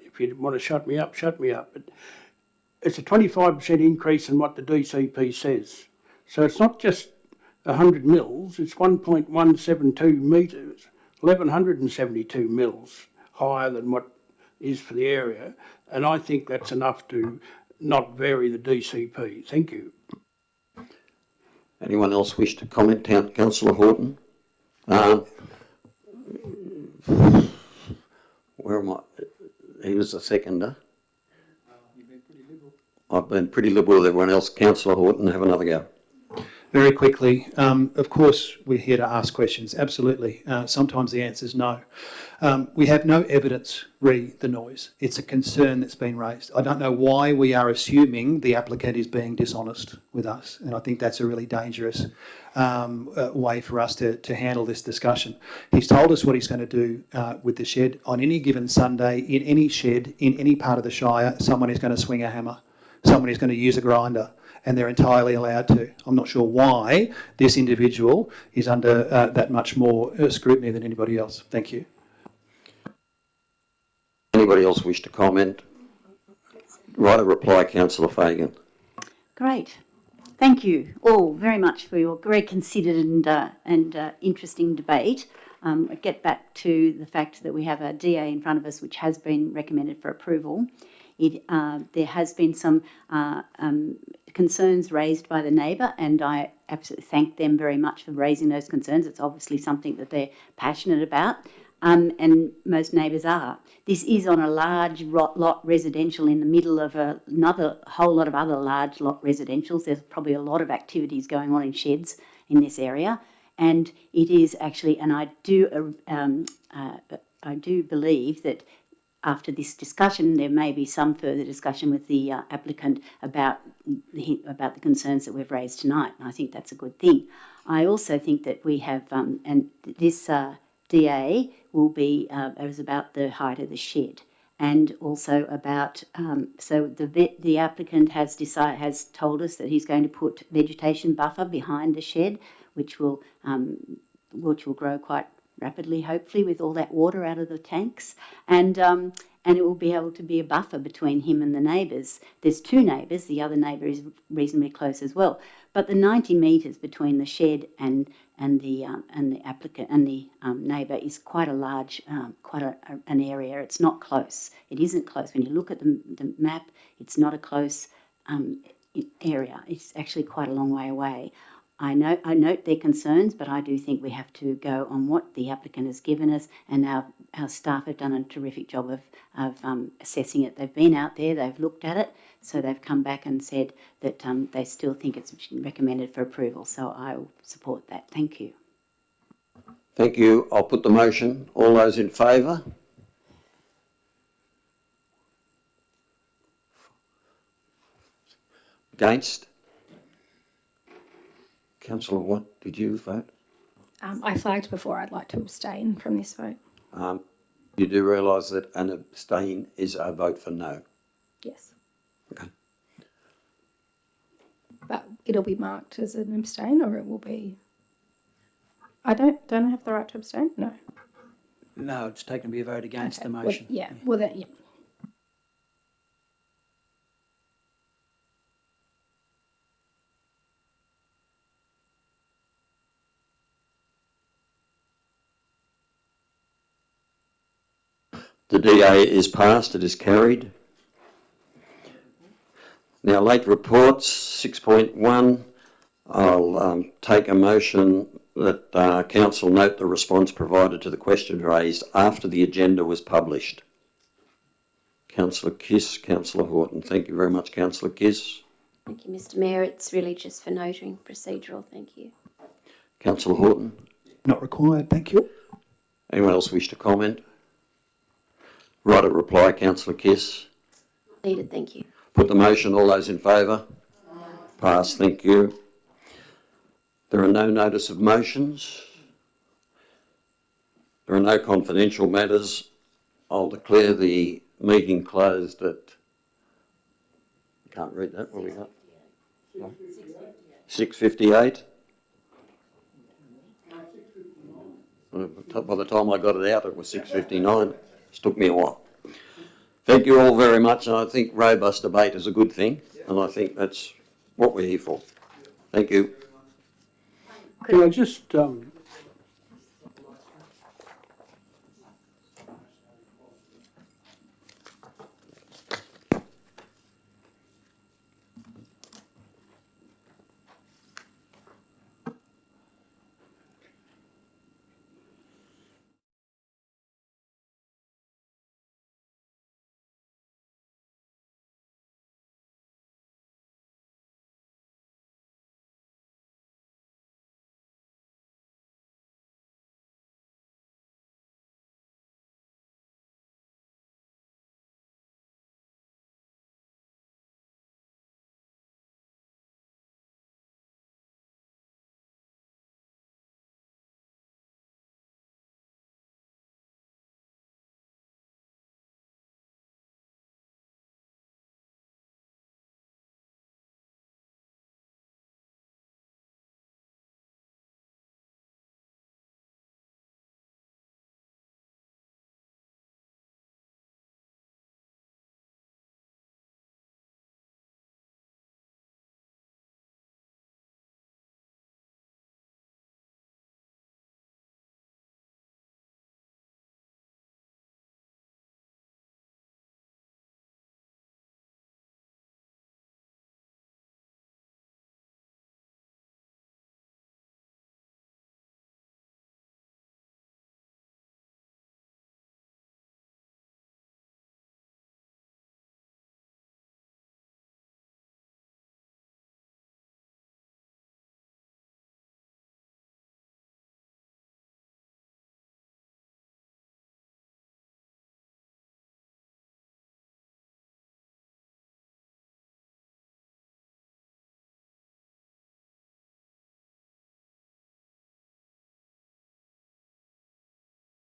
Speaker 2: if you want to shut me up, shut me up. But it's a 25% increase in what the DCP says. So it's not just 100 mils, it's 1.172 metres, 1,172 mils higher than what is for the area, and I think that's enough to not vary the DCP. Thank you.
Speaker 1: Anyone else wish to comment? Councillor Horton? Where am I? He was the seconder. I've been pretty liberal with everyone else. Councillor Horton, have another go.
Speaker 3: Very quickly, of course, we're here to ask questions, absolutely. Sometimes the answer is no. We have no evidence re the noise. It's a concern that's been raised. I don't know why we are assuming the applicant is being dishonest with us, and I think that's a really dangerous way for us to handle this discussion. He's told us what he's going to do with the shed. On any given Sunday, in any shed, in any part of the Shire, someone is going to swing a hammer, someone is going to use a grinder, and they're entirely allowed to. I'm not sure why this individual is under that much more scrutiny than anybody else. Thank you.
Speaker 1: Anybody else wish to comment? Right, a reply, Councillor Fagan.
Speaker 9: Great. Thank you all very much for your very considered and interesting debate. I get back to the fact that we have a DA in front of us which has been recommended for approval. There has been some concerns raised by the neighbour, and I absolutely thank them very much for raising those concerns. It's obviously something that they're passionate about, and most neighbours are. This is on a large lot residential in the middle of another whole lot of other large lot residentials. There's probably a lot of activities going on in sheds in this area, and it is actually, and I do believe that after this discussion, there may be some further discussion with the applicant about the concerns that we've raised tonight. And I think that's a good thing. I also think that we have, and this DA will be, it was about the height of the shed, and also about, so the applicant has told us that he's going to put vegetation buffer behind the shed, which will grow quite rapidly, hopefully, with all that water out of the tanks, and it will be able to be a buffer between him and the neighbours. There's two neighbours. The other neighbour is reasonably close as well, but the 90 metres between the shed and the applicant and the neighbour is quite a large, an area. It's not close. It isn't close. When you look at the map, it's not a close area. It's actually quite a long way away. I note their concerns, but I do think we have to go on what the applicant has given us, and our staff have done a terrific job of assessing it. They've been out there, they've looked at it, so they've come back and said that they still think it's recommended for approval. So I will support that. Thank you.
Speaker 1: Thank you. I'll put the motion. All those in favour? Against? Councillor Watt, did you vote?
Speaker 5: I flagged before I'd like to abstain from this vote.
Speaker 1: You do realise that an abstain is a vote for no?
Speaker 5: Yes.
Speaker 1: Okay.
Speaker 5: But it'll be marked as an abstain, or it will be... don't I have the right to abstain? No.
Speaker 12: No, it's taken to be a vote against the
Speaker 5: Well,
Speaker 12: motion.
Speaker 5: yeah, well then, yeah.
Speaker 1: The DA is passed. It is carried. Now, late reports, 6.1. I'll take a motion that Council note the response provided to the question raised after the agenda was published. Councillor Kiss, Councillor Horton. Thank you very much, Councillor Kiss.
Speaker 6: Thank you, Mr. Mayor. It's really just for noting procedural. Thank you.
Speaker 1: Councillor Horton.
Speaker 3: Not required. Thank you.
Speaker 1: Anyone else wish to comment? Right, a reply, Councillor Kiss.
Speaker 6: Needed. Thank you.
Speaker 1: Put the motion. All those in favour? Pass. Thank you. There are no notice of motions. There are no confidential matters. I'll declare the meeting closed at... Can't read that. What have we got? 6:58. By the time I got it out, it was 6:59. It took me a while. Thank you all very much. I think robust debate is a good thing, and I think that's what we're here for. Thank you.
Speaker 2: Can I just